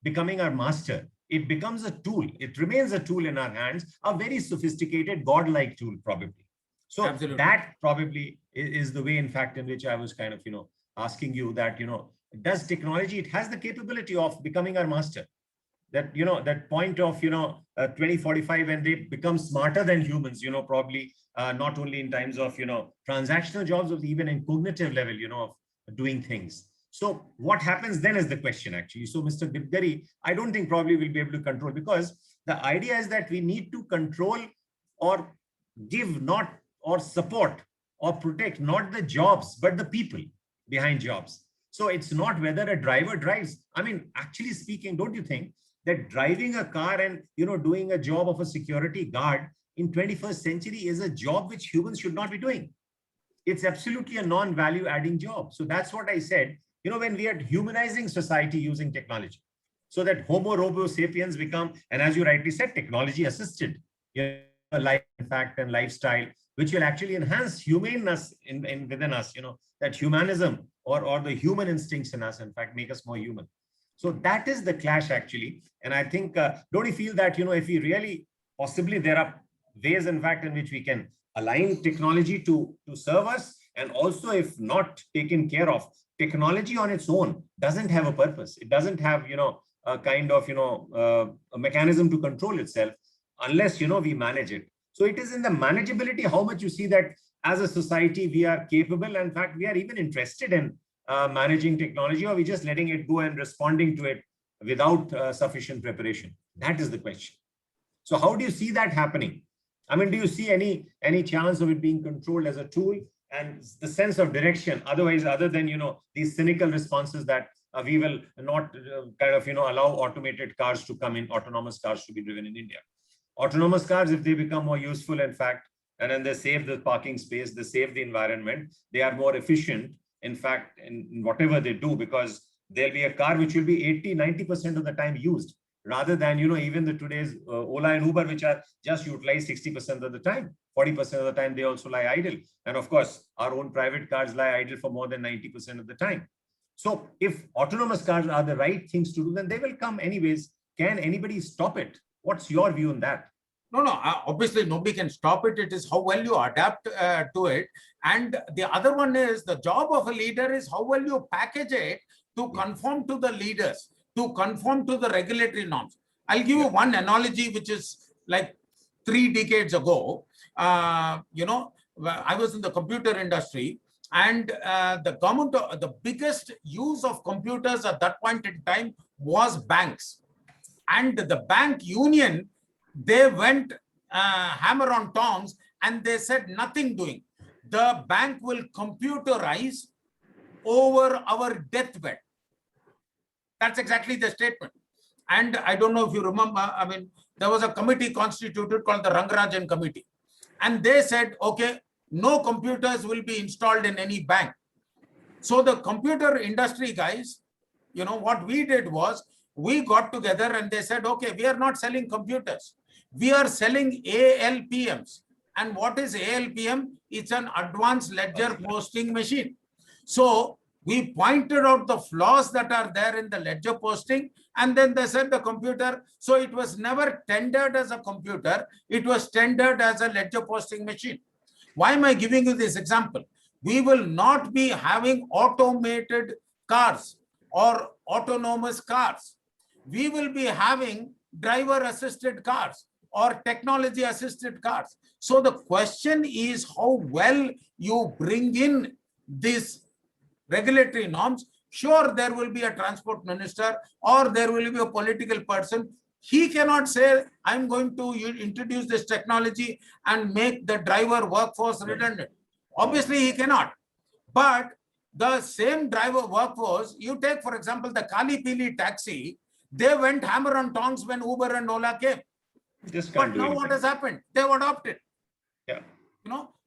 becoming our master. It becomes a tool. It remains a tool in our hands, a very sophisticated godlike tool probably. So absolutely, that probably is the way, in fact, in which I was kind of asking you that does technology, it has the capability of becoming our master. That that point of 2045, when they become smarter than humans, probably not only in terms of transactional jobs, but even in cognitive level of doing things. So what happens then is the question actually. So Mr. Gadkari, I don't think probably we'll be able to control, because the idea is that we need to control or give not or support or protect not the jobs but the people behind jobs. So it's not whether a driver drives. I mean, actually speaking, don't you think that driving a car and doing a job of a security guard in 21st century is a job which humans should not be doing? It's absolutely a non-value adding job. So that's what I said, when we are humanizing society using technology, so that Homo robo sapiens become, and as you rightly said, technology assisted life, in fact, and lifestyle, which will actually enhance humaneness within us, that humanism or the human instincts in us, in fact, make us more human. So that is the clash actually. And I think, don't you feel that, if we really, possibly there are ways, in fact, in which we can align technology to serve us, and also if not taken care of, technology on its own doesn't have a purpose. It doesn't have, a kind of, a mechanism to control itself unless, we manage it. So it is in the manageability, how much you see that as a society, we are capable. In fact, we are even interested in managing technology, or we just letting it go and responding to it without sufficient preparation. That is the question. So how do you see that happening? I mean, do you see any chance of it being controlled as a tool and the sense of direction? Otherwise, other than, these cynical responses that we will not kind of, allow automated cars to come in, autonomous cars to be driven in India. Autonomous cars, if they become more useful, in fact, and then they save the parking space, they save the environment, they are more efficient, in fact, in whatever they do, because there'll be a car which will be 80-90% of the time used. rather than, even the today's Ola and Uber, which are just utilized 60% of the time. 40% of the time, they also lie idle. And of course, our own private cars lie idle for more than 90% of the time. So if autonomous cars are the right things to do, then they will come anyways. Can anybody stop it? What's your view on that? No, obviously nobody can stop it. It is how well you adapt to it. And the other one is the job of a leader is how well you package it to conform to the leaders, to conform to the regulatory norms. I'll give you one analogy, which is like 3 decades ago. I was in the computer industry, and the government, the biggest use of computers at that point in time was banks. And the bank union, they went hammer on tongs, and they said nothing doing. The bank will computerize over our deathbed. That's exactly the statement. And I don't know if you remember, there was a committee constituted called the Rangarajan Committee. And they said, okay, no computers will be installed in any bank. So the computer industry guys, what we did was, we got together and they said, okay, we are not selling computers. We are selling ALPMs. And what is ALPM? It's an advanced ledger posting machine. So we pointed out the flaws that are there in the ledger posting, and then they said the computer. So it was never tendered as a computer. It was tendered as a ledger posting machine. Why am I giving you this example? We will not be having automated cars or autonomous cars. We will be having driver-assisted cars or technology-assisted cars. So the question is how well you bring in these regulatory norms. Sure, there will be a transport minister or there will be a political person. He cannot say, I'm going to introduce this technology and make the driver workforce redundant. Obviously, he cannot. But the same driver workforce, you take, for example, the Kali Pili taxi, they went hammer on tongs when Uber and Ola came. But now what has happened? They've adopted. Yeah.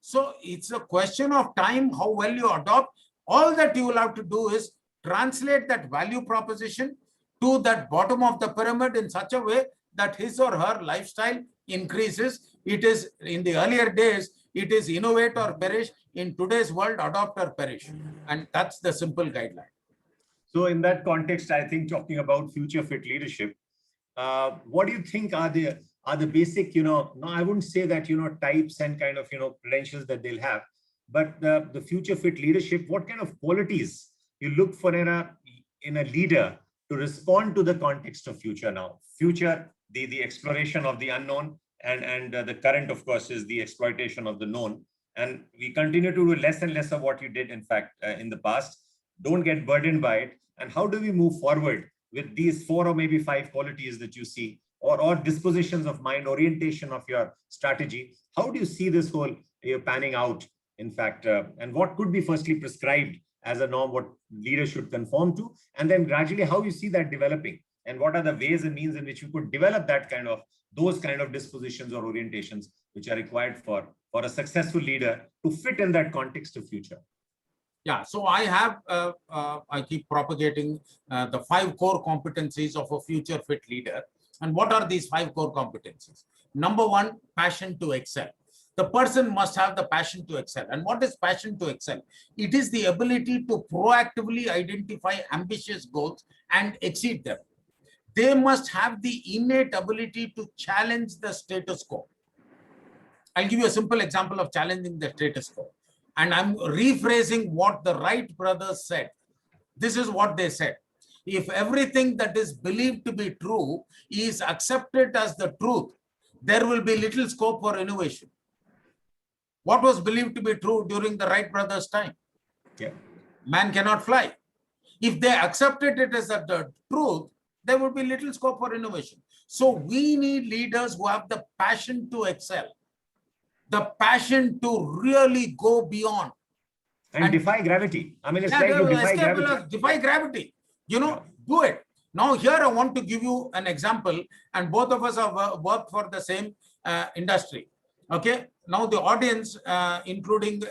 So it's a question of time, how well you adopt. All that you will have to do is translate that value proposition to that bottom of the pyramid in such a way that his or her lifestyle increases. It is, in the earlier days, it is innovate or perish. In today's world, adopt or perish. And that's the simple guideline. So in that context, I think talking about future fit leadership, what do you think are the basic, no, I wouldn't say that, types and kind of, credentials that they'll have, but the future fit leadership, what kind of qualities you look for in a leader to respond to the context of future now? Future, the exploration of the unknown, and the current, of course, is the exploitation of the known. And we continue to do less and less of what you did, in fact, in the past. Don't get burdened by it. And how do we move forward with these 4 or maybe 5 qualities that you see, or dispositions of mind, orientation of your strategy? How do you see this whole panning out, in fact, and what could be firstly prescribed as a norm, what leaders should conform to, and then gradually how you see that developing, and what are the ways and means in which you could develop those kind of dispositions or orientations which are required for a successful leader to fit in that context of future? Yeah, so I have, I keep propagating the 5 core competencies of a future fit leader. And what are these 5 core competencies? Number 1, passion to excel. The person must have the passion to excel. And what is passion to excel? It is the ability to proactively identify ambitious goals and exceed them. They must have the innate ability to challenge the status quo. I'll give you a simple example of challenging the status quo. And I'm rephrasing what the Wright brothers said. This is what they said. If everything that is believed to be true is accepted as the truth, there will be little scope for innovation. What was believed to be true during the Wright brothers' time? Yeah. Man cannot fly. If they accepted it as the truth, there would be little scope for innovation. So we need leaders who have the passion to excel, the passion to really go beyond. And defy gravity. I mean, it's like you defy gravity. Defy gravity. Do it. Now here I want to give you an example, and both of us have worked for the same industry. Okay. Now the audience, including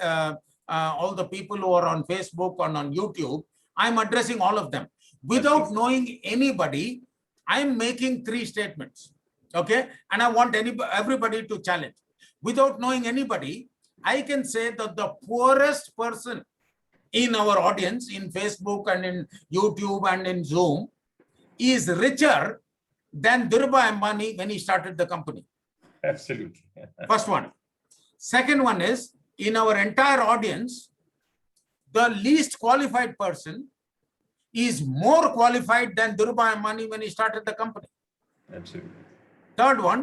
all the people who are on Facebook and on YouTube, I'm addressing all of them. Without knowing anybody, I'm making 3 statements, okay? And I want everybody to challenge. Without knowing anybody, I can say that the poorest person in our audience, in Facebook and in YouTube and in Zoom, is richer than Dhirubhai Ambani when he started the company. Absolutely. First one. Second one is, in our entire audience, the least qualified person is more qualified than Dhirubhai Ambani when he started the company. Absolutely. Third one,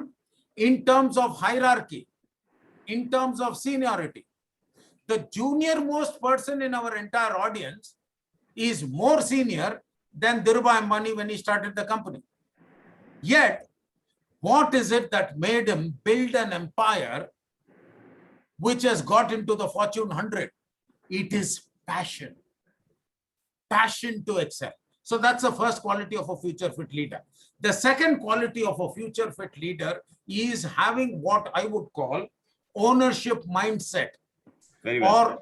in terms of hierarchy, in terms of seniority, the junior most person in our entire audience is more senior than Dhirubhai Ambani when he started the company. Yet, what is it that made him build an empire which has got into the Fortune 100? It is passion. Passion to excel. So that's the first quality of a future fit leader. The second quality of a future fit leader is having what I would call ownership mindset. Very well or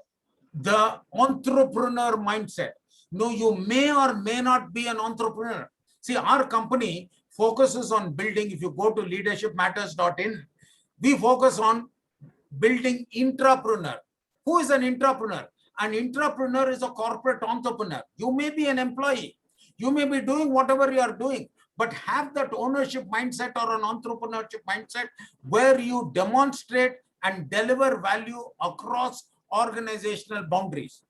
the entrepreneur mindset. No, you may or may not be an entrepreneur. See, our company focuses on building, if you go to leadershipmatters.in, we focus on building intrapreneur. Who is an intrapreneur? An intrapreneur is a corporate entrepreneur. You may be an employee. You may be doing whatever you are doing, but have that ownership mindset or an entrepreneurship mindset where you demonstrate and deliver value across organizational boundaries.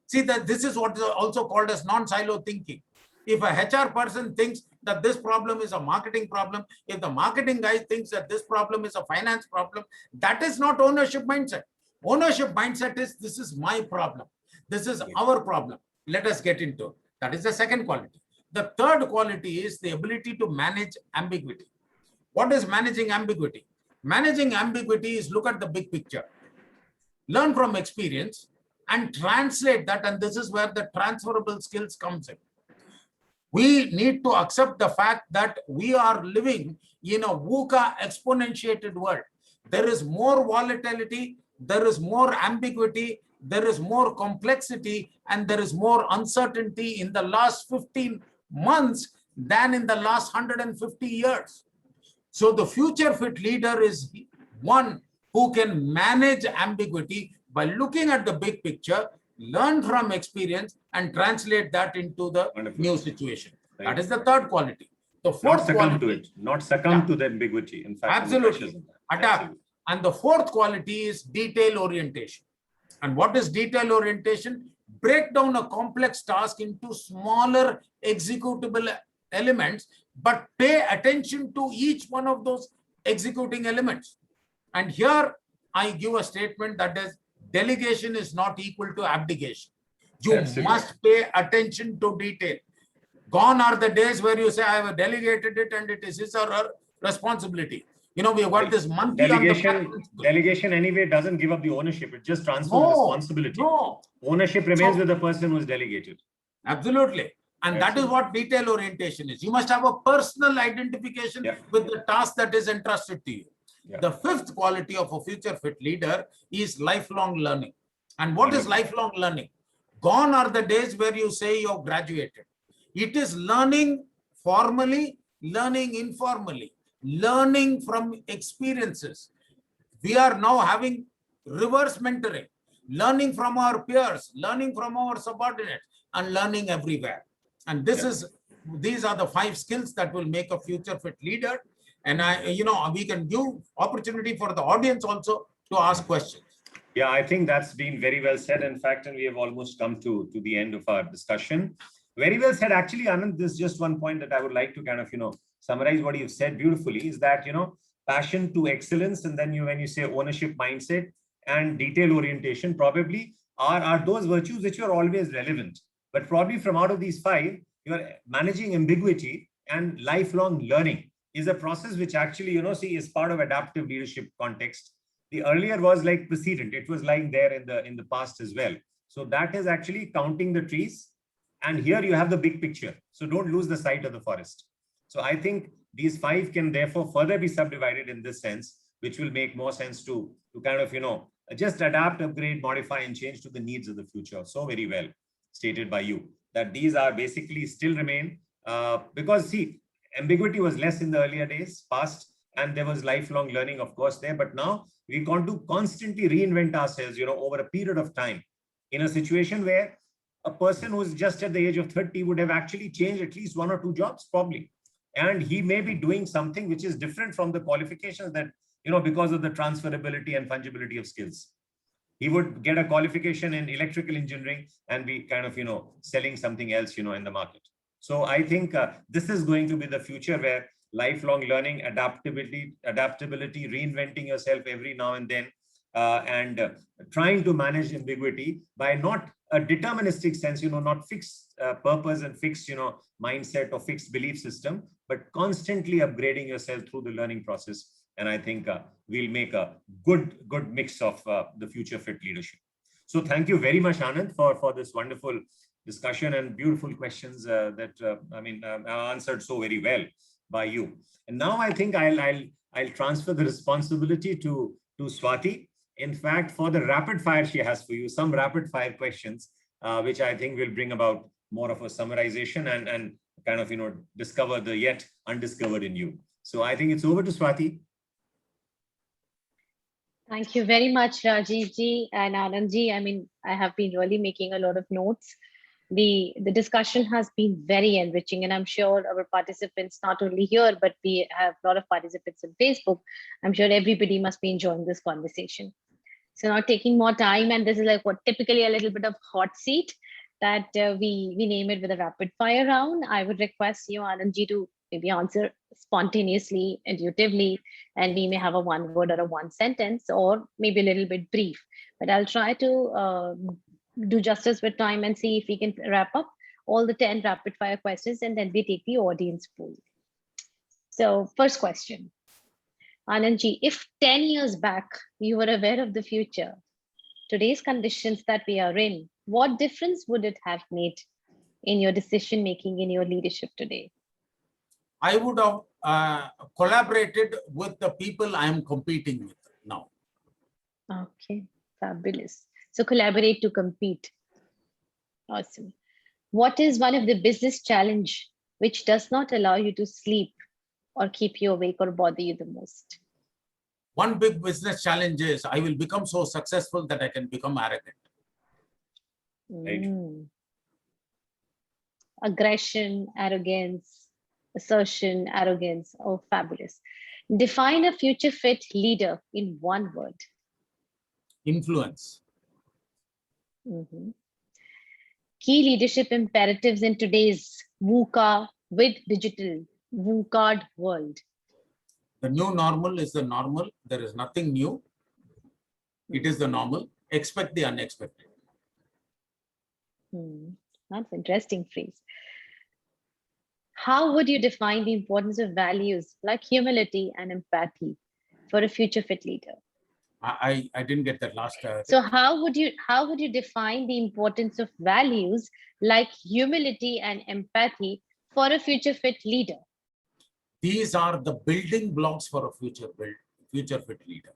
See, that this is what is also called as non-silo thinking. If a HR person thinks that this problem is a marketing problem, if the marketing guy thinks that this problem is a finance problem, that is not ownership mindset. Ownership mindset is, this is my problem. This is our problem. Let us get into it. That is the second quality. The third quality is the ability to manage ambiguity. What is managing ambiguity? Managing ambiguity is look at the big picture, learn from experience and translate that. And this is where the transferable skills comes in. We need to accept the fact that we are living in a VUCA exponentiated world. There is more volatility, there is more ambiguity, there is more complexity, and there is more uncertainty in the last 15 months than in the last 150 years. So the future fit leader is one who can manage ambiguity by looking at the big picture, learn from experience, and translate that into the new situation. Right. That is the third quality. The fourth not succumb quality, to it, not succumb to the ambiguity. In fact, absolutely adapt. Absolutely. And the fourth quality is detail orientation. And what is detail orientation? Break down a complex task into smaller executable elements, but pay attention to each one of those executing elements. And here I give a statement that is, delegation is not equal to abdication. You Absolutely. Must pay attention to detail. Gone are the days where you say, I have delegated it and it is his or her responsibility. You know, we have got this monkey delegation anyway doesn't give up the ownership. It just transfers responsibility. Ownership remains with the person who is delegated. Absolutely. And that is what detail orientation is. You must have a personal identification with the task that is entrusted to you. The fifth quality of a future fit leader is lifelong learning. And what is lifelong learning? Gone are the days where you say you have graduated. It is learning formally, learning informally, learning from experiences. We are now having reverse mentoring, learning from our peers, learning from our subordinates, and learning everywhere. And these are the 5 skills that will make a future fit leader. And we can give opportunity for the audience also to ask questions. Yeah, I think that's been very well said. In fact, and we have almost come to the end of our discussion. Very well said. Actually, Anand, there's just one point that I would like to kind of, summarize what you've said beautifully is that, passion to excellence. And then when you say ownership mindset and detail orientation, probably are those virtues which are always relevant. But probably from out of these 5, you are managing ambiguity and lifelong learning is a process which actually, is part of adaptive leadership context. The earlier was like precedent. It was lying there in the past as well. So that is actually counting the trees. And here you have the big picture. So don't lose the sight of the forest. So I think these 5 can therefore further be subdivided in this sense, which will make more sense to kind of, just adapt, upgrade, modify, and change to the needs of the future. So very well stated by you that these are basically still remain because see, Ambiguity was less in the earlier days, past, and there was lifelong learning, of course, there. But now we want to constantly reinvent ourselves, over a period of time, in a situation where a person who's just at the age of 30 would have actually changed at least 1 or 2 jobs, probably. And he may be doing something which is different from the qualifications that, because of the transferability and fungibility of skills. He would get a qualification in electrical engineering and be kind of, selling something else, in the market. So I think this is going to be the future, where lifelong learning, adaptability, reinventing yourself every now and then, and trying to manage ambiguity by not a deterministic sense, not fixed purpose and fixed, mindset or fixed belief system, but constantly upgrading yourself through the learning process. And I think we'll make a good mix of the future fit leadership. So thank you very much, Anand, for this wonderful discussion and beautiful questions that are answered so very well by you. And now I think I'll transfer the responsibility to Swati. In fact, for the rapid fire she has for you, some rapid fire questions, which I think will bring about more of a summarization and kind of, discover the yet undiscovered in you. So I think it's over to Swati. Thank you very much, Rajiv ji and Anand ji. I have been really making a lot of notes. The discussion has been very enriching, and I'm sure our participants, not only here, but we have a lot of participants on Facebook. I'm sure everybody must be enjoying this conversation. So not taking more time, and this is like what typically a little bit of hot seat that we name it with a rapid fire round. I would request you, Anand ji, to maybe answer spontaneously, intuitively, and we may have a 1 word or a 1 sentence, or maybe a little bit brief. But I'll try to do justice with time and see if we can wrap up all the 10 rapid fire questions, and then we take the audience poll. So first question, Anand ji, if 10 years back you were aware of the future, today's conditions that we are in, what difference would it have made in your decision making, in your leadership today? I would have collaborated with the people I am competing with now. Okay, fabulous. So collaborate to compete. Awesome. What is one of the business challenge which does not allow you to sleep or keep you awake or bother you the most? One big business challenge is I will become so successful that I can become arrogant. Aggression, arrogance, assertion, arrogance. Oh, fabulous. Define a future fit leader in 1 word. Influence. Key leadership imperatives in today's VUCA with digital VUCA world. The new normal is the normal. There is nothing new. It is the normal. Expect the unexpected. That's an interesting phrase. How would you define the importance of values like humility and empathy for a future fit leader? I didn't get that last. So how would you define the importance of values like humility and empathy for a future fit leader? These are the building blocks for a future fit leader.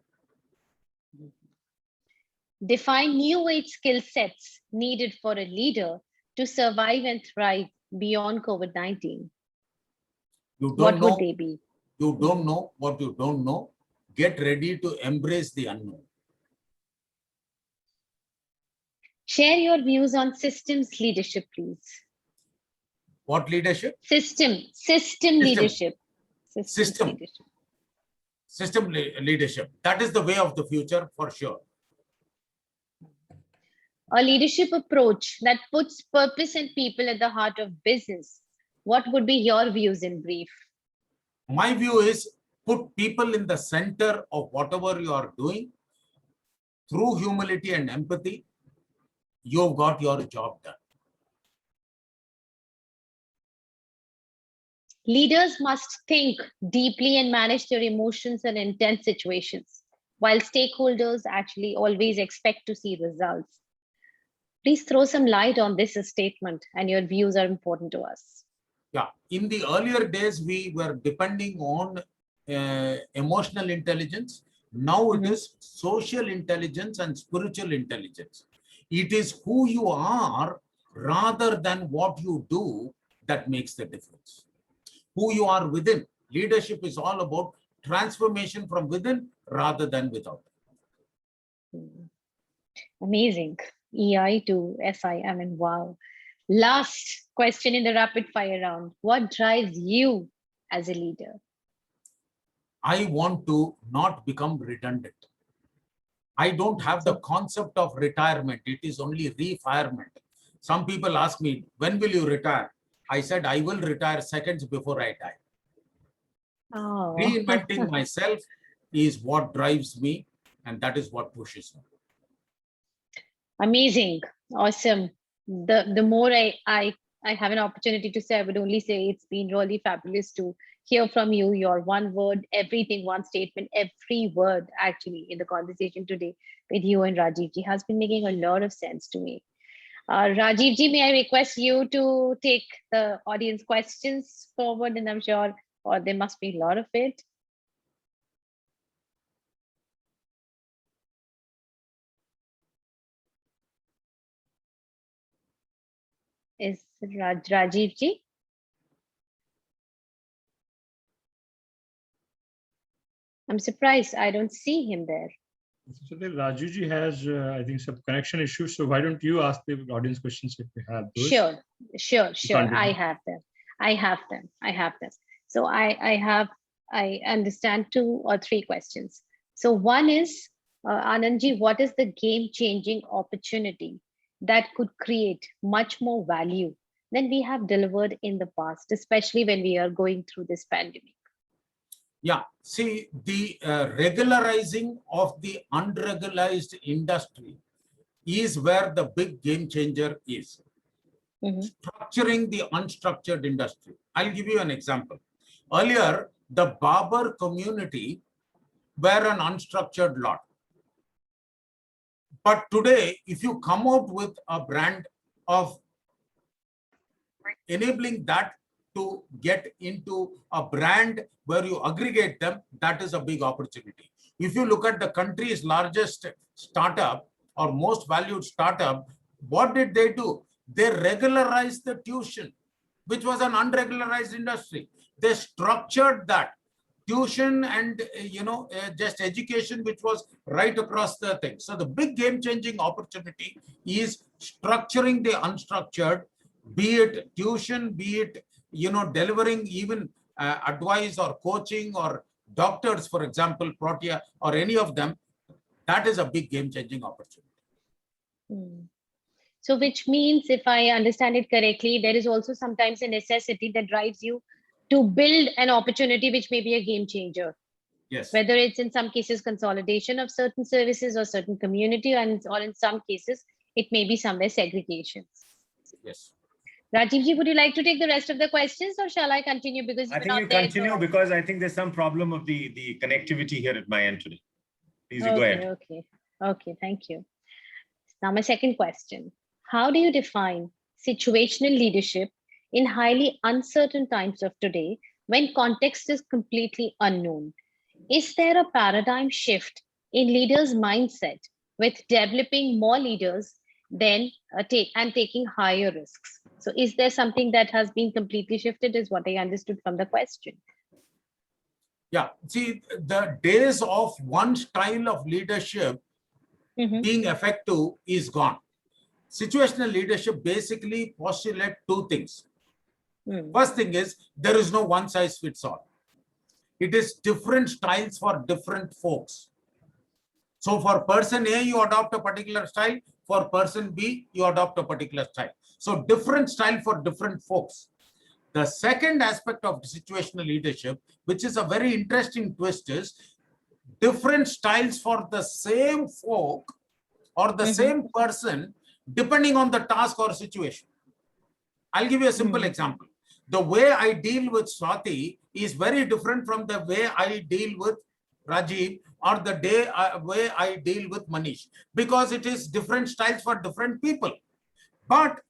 Define new age skill sets needed for a leader to survive and thrive beyond COVID-19. What would they be? You don't know what you don't know. Get ready to embrace the unknown. Share your views on systems leadership, please. What leadership? System leadership. System leadership. That is the way of the future for sure. A leadership approach that puts purpose and people at the heart of business. What would be your views in brief? My view is put people in the center of whatever you are doing. Through humility and empathy, you've got your job done. Leaders must think deeply and manage their emotions in intense situations, while stakeholders actually always expect to see results. Please throw some light on this statement, and your views are important to us. Yeah, in the earlier days, we were depending on emotional intelligence. Now it is social intelligence and spiritual intelligence. It is who you are rather than what you do that makes the difference. who you are within. Leadership is all about transformation from within rather than without. Amazing. EI to SI. I mean, wow. Last question in the rapid fire round. What drives you as a leader? I want to not become redundant. I don't have the concept of retirement. It is only refirement. Some people ask me, when will you retire? I said, I will retire seconds before I die. Oh. Reinventing myself is what drives me, and that is what pushes me. Amazing. Awesome. The more I have an opportunity to say, I would only say it's been really fabulous to hear from you. Your one word, everything, one statement, every word actually in the conversation today with you and Rajiv ji has been making a lot of sense to me. Rajiv ji, may I request you to take the audience questions forward, and I'm sure there must be a lot of it. Is Rajiv ji? I'm surprised I don't see him there. So Raju ji has, I think, some connection issues. So why don't you ask the audience questions if you have those? Sure. I have them. So I understand 2 or 3 questions. So one is, Anandji, what is the game-changing opportunity that could create much more value than we have delivered in the past, especially when we are going through this pandemic? Yeah, see, the regularizing of the unregularized industry is where the big game changer is. Structuring the unstructured industry. I'll give you an example. Earlier, the barber community were an unstructured lot. But today, if you come out with a brand of enabling that to get into a brand where you aggregate them, that is a big opportunity. If you look at the country's largest startup or most valued startup, what did they do? They regularized the tuition, which was an unregularized industry. They structured that tuition and just education, which was right across the thing. So the big game-changing opportunity is structuring the unstructured, be it tuition, be it delivering even advice or coaching or doctors, for example, Protea or any of them. That is a big game-changing opportunity. So which means, if I understand it correctly, there is also sometimes a necessity that drives you to build an opportunity which may be a game changer. Yes. Whether it's in some cases consolidation of certain services or certain community, or in some cases it may be somewhere segregation. Yes. Rajiv ji, would you like to take the rest of the questions, or shall I continue? Because I think you continue, because I think there's some problem of the connectivity here at my end today. Please go ahead. Okay, thank you. Now my second question. How do you define situational leadership in highly uncertain times of today when context is completely unknown? Is there a paradigm shift in leaders' mindset with developing more leaders than taking higher risks? So is there something that has been completely shifted, is what I understood from the question. Yeah, see, the days of one style of leadership being effective is gone. Situational leadership basically postulates 2 things. First thing is, there is no one size fits all. It is different styles for different folks. So for person A, you adopt a particular style. For person B, you adopt a particular style. So different style for different folks. The second aspect of situational leadership, which is a very interesting twist, is different styles for the same folk or the same person, depending on the task or situation. I'll give you a simple example. The way I deal with Swati is very different from the way I deal with Rajiv or the way I deal with Manish, because it is different styles for different people, but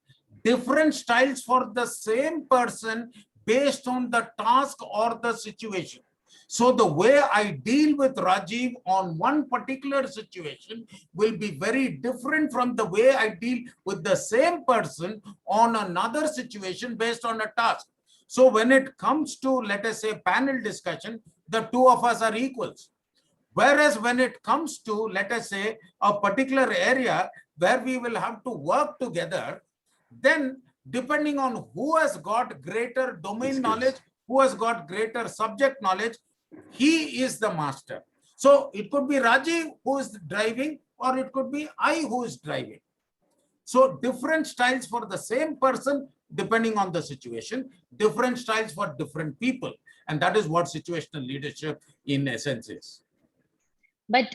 different styles for the same person based on the task or the situation. So the way I deal with Rajiv on one particular situation will be very different from the way I deal with the same person on another situation based on a task. So when it comes to, let us say, panel discussion, the two of us are equals. Whereas when it comes to, let us say, a particular area where we will have to work together, then depending on who has got greater domain knowledge, who has got greater subject knowledge, he is the master. So it could be Rajiv who is driving, or it could be I who is driving. So different styles for the same person, depending on the situation, different styles for different people. And that is what situational leadership in essence is. But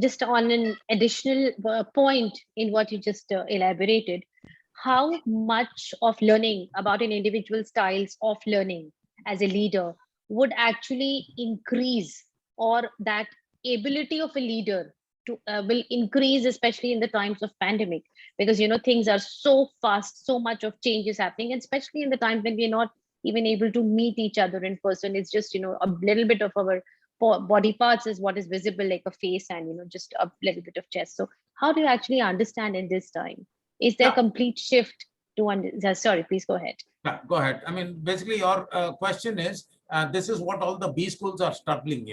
just on an additional point in what you just elaborated, how much of learning about an individual styles of learning as a leader would actually increase, or that ability of a leader to will increase, especially in the times of pandemic, because things are so fast, so much of change is happening, and especially in the time when we're not even able to meet each other in person. It's just a little bit of our body parts is what is visible, like a face and just a little bit of chest. So how do you actually understand in this time? Is there a complete shift to sorry, please go ahead. Go ahead. I mean, basically your question is, this is what all the B schools are struggling,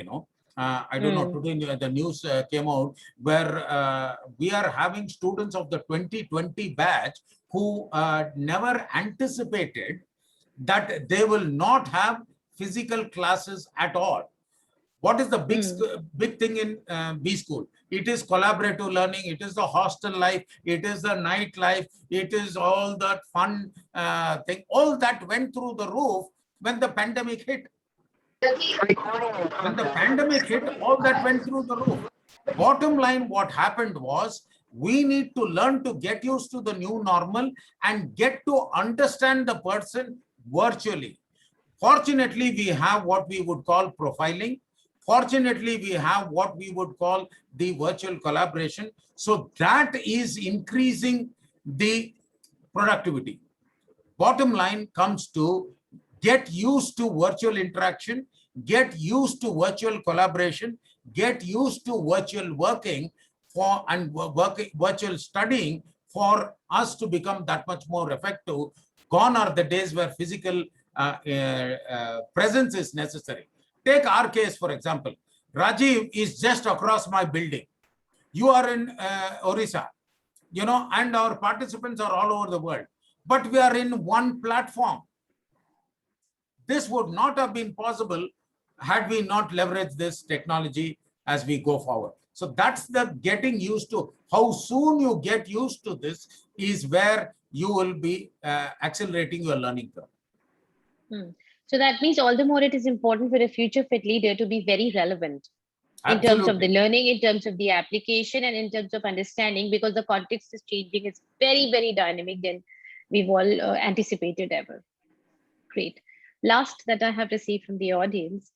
I don't know, today the news came out where we are having students of the 2020 batch who never anticipated that they will not have physical classes at all. What is the big thing in B school? It is collaborative learning. It is the hostel life. It is the night life. It is all that fun thing. All that went through the roof when the pandemic hit. When the pandemic hit, all that went through the roof. Bottom line, what happened was, we need to learn to get used to the new normal and get to understand the person virtually. Fortunately, we have what we would call profiling. Fortunately, we have what we would call the virtual collaboration. So that is increasing the productivity. Bottom line comes to get used to virtual interaction, get used to virtual collaboration, get used to virtual working and virtual studying for us to become that much more effective. Gone are the days where physical presence is necessary. Take our case, for example. Rajiv is just across my building. You are in Orissa, and our participants are all over the world. But we are in one platform. This would not have been possible had we not leveraged this technology as we go forward. So that's the getting used to. How soon you get used to this is where you will be accelerating your learning curve. So that means all the more it is important for a future fit leader to be very relevant. Absolutely. In terms of the learning, in terms of the application, and in terms of understanding, because the context is changing. It's very, very dynamic than we've all anticipated ever. Great. Last that I have received from the audience,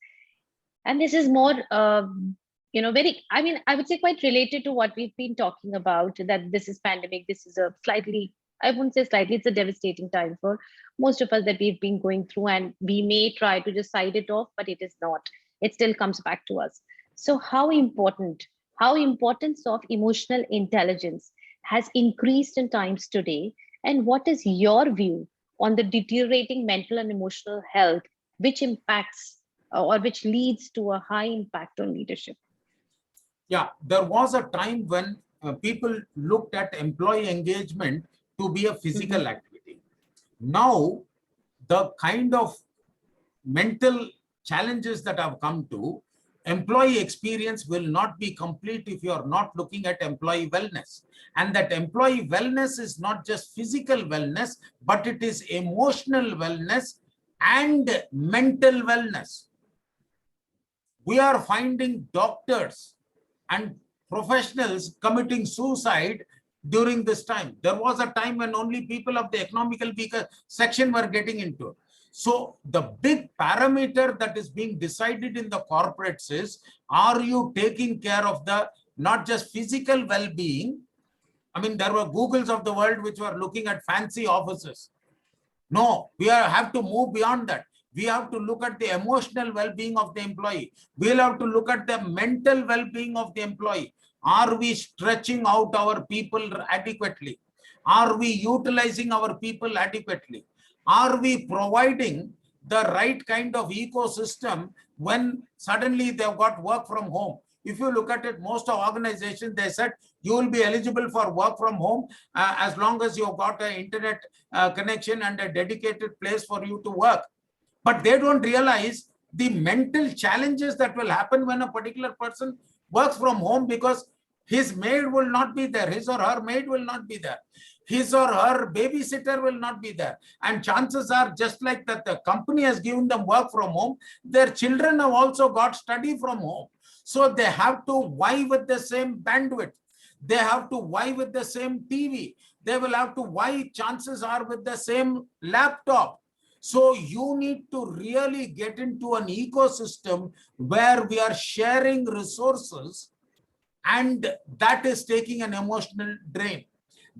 and this is more, very, I would say quite related to what we've been talking about, that this is pandemic. This is a slightly, I wouldn't say slightly, it's a devastating time for most of us that we've been going through, and we may try to just side it off, but it is not. It still comes back to us. So how importance of emotional intelligence has increased in times today, and what is your view on the deteriorating mental and emotional health, which impacts or which leads to a high impact on leadership? Yeah, there was a time when people looked at employee engagement to be a physical activity. Now, the kind of mental challenges that have come to, employee experience will not be complete if you are not looking at employee wellness. And that employee wellness is not just physical wellness, but it is emotional wellness and mental wellness. We are finding doctors and professionals committing suicide during this time. There was a time when only people of the economical weaker section were getting into it. So the big parameter that is being decided in the corporates is, are you taking care of the not just physical well-being? I mean, there were Googles of the world which were looking at fancy offices. No, we have to move beyond that. We have to look at the emotional well-being of the employee. We'll have to look at the mental well-being of the employee. Are we stretching out our people adequately? Are we utilizing our people adequately? Are we providing the right kind of ecosystem when suddenly they've got work from home. If you look at it, most of organizations, they said you will be eligible for work from home as long as you've got an internet connection and a dedicated place for you to work. But they don't realize the mental challenges that will happen when a particular person works from home, because his maid will not be there, his or her maid will not be there, his or her babysitter will not be there. And chances are, just like that the company has given them work from home, their children have also got study from home. So they have to vie with the same bandwidth. They have to vie with the same TV. They will have to vie, chances are, with the same laptop. So you need to really get into an ecosystem where we are sharing resources, and that is taking an emotional drain.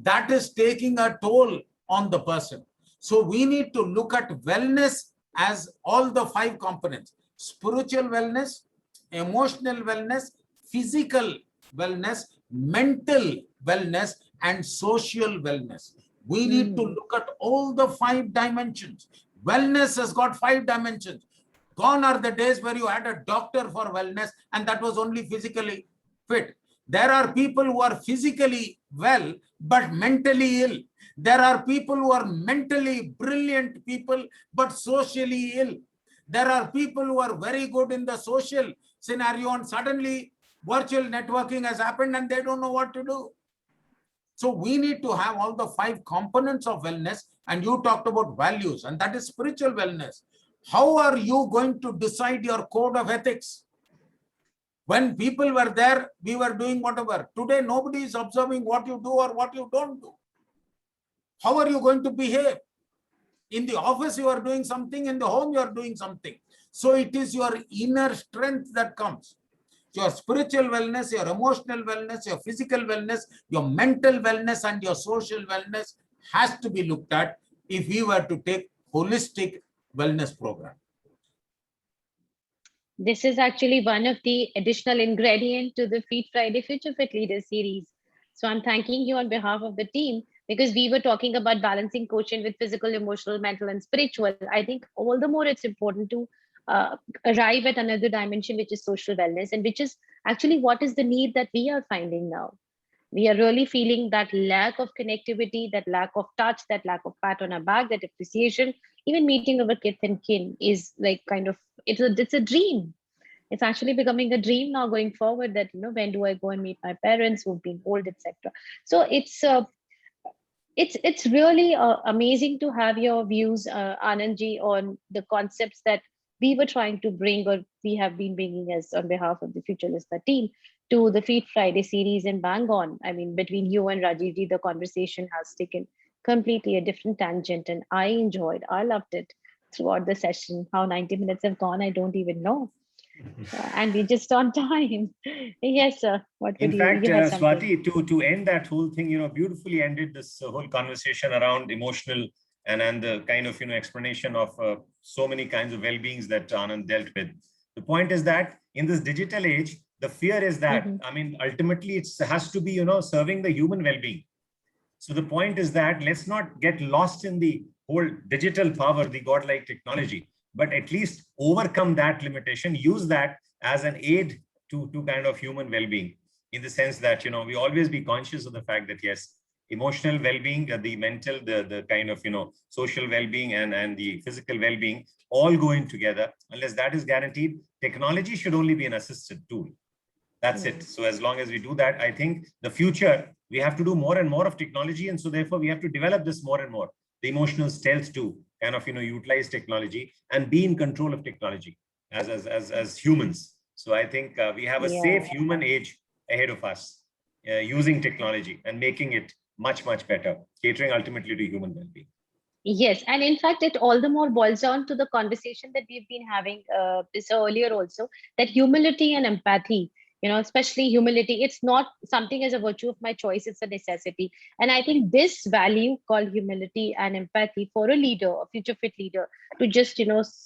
That is taking a toll on the person. So we need to look at wellness as all the 5 components: spiritual wellness, emotional wellness, physical wellness, mental wellness, and social wellness. We need to look at all the 5 dimensions. Wellness has got 5 dimensions. Gone are the days where you had a doctor for wellness and that was only physically fit. There are people who are physically well but mentally ill. There are people who are mentally brilliant people but socially ill. There are people who are very good in the social scenario and suddenly virtual networking has happened and they don't know what to do. So we need to have all the 5 components of wellness, and you talked about values, and that is spiritual wellness. How are you going to decide your code of ethics? When people were there, we were doing whatever. Today, nobody is observing what you do or what you don't do. How are you going to behave? In the office, you are doing something. In the home, you are doing something. So it is your inner strength that comes. Your spiritual wellness, your emotional wellness, your physical wellness, your mental wellness, and your social wellness has to be looked at if we were to take holistic wellness program. This is actually one of the additional ingredient to the Feed Friday Future Fit Leaders series. So I'm thanking you on behalf of the team, because we were talking about balancing coaching with physical, emotional, mental, and spiritual. I think all the more it's important to arrive at another dimension, which is social wellness, and which is actually what is the need that we are finding now. We are really feeling that lack of connectivity, that lack of touch, that lack of pat on our back, that appreciation. Even meeting our kith and kin is like kind of, it's a dream. It's actually becoming a dream now going forward, that, when do I go and meet my parents who've been old, etc. So it's really amazing to have your views, Anandji, on the concepts that we were trying to bring, or we have been bringing as on behalf of the Future Lista team, to the Feed Friday series in Bang On. I mean, between you and Rajivji, the conversation has taken completely a different tangent, and I loved it throughout the session. How 90 minutes have gone, I don't even know. And we just on time. Yes, sir. What would In fact, you had something. Swati, to end that whole thing, beautifully ended this whole conversation around emotional and the kind of, explanation of so many kinds of well-beings that Anand dealt with. The point is that in this digital age, the fear is that, ultimately it has to be, serving the human well-being. So the point is that let's not get lost in the whole digital power, the godlike technology, but at least overcome that limitation, use that as an aid to kind of human well-being, in the sense that, we always be conscious of the fact that, yes, emotional well-being, the mental, the kind of, social well-being and the physical well-being all going together. Unless that is guaranteed, technology should only be an assisted tool. That's it. So as long as we do that, I think the future, we have to do more and more of technology. And so therefore we have to develop this more and more, the emotional stealth to kind of, utilize technology and be in control of technology as humans. So I think we have a safe human age ahead of us, using technology and making it much, much better, catering ultimately to human well-being. Yes, and in fact, it all the more boils down to the conversation that we've been having this earlier also, that humility and empathy, especially humility, it's not something as a virtue of my choice, it's a necessity. And I think this value called humility and empathy for a leader, a future fit leader, to just,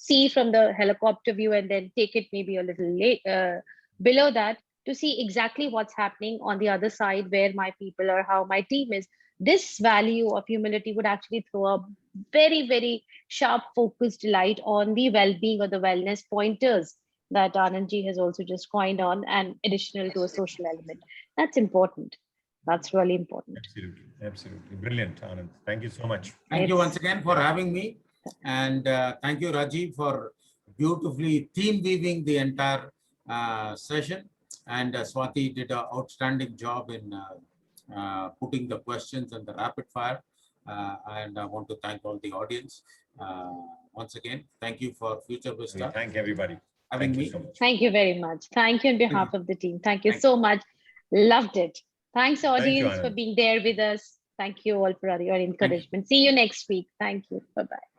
see from the helicopter view and then take it maybe a little below that, to see exactly what's happening on the other side, where my people are, how my team is. this value of humility would actually throw a very, very sharp focused light on the well-being or the wellness pointers that Anandji has also just coined on, and additional to a social element. That's important. That's really important. Absolutely. Absolutely. Brilliant, Anand. Thank you so much. Thank you once again for having me. And thank you, Rajiv, for beautifully theme weaving the entire session. And Swati did an outstanding job in putting the questions and the rapid fire. And I want to thank all the audience. Once again, thank you for Future Vista. Thank everybody. Having Thank me. you so much. Thank you very much. Thank you on behalf of the team. Thank you so much. Loved it. Thanks, audience, for being there with us. Thank you all for your encouragement. See you next week. Thank you. Bye-bye.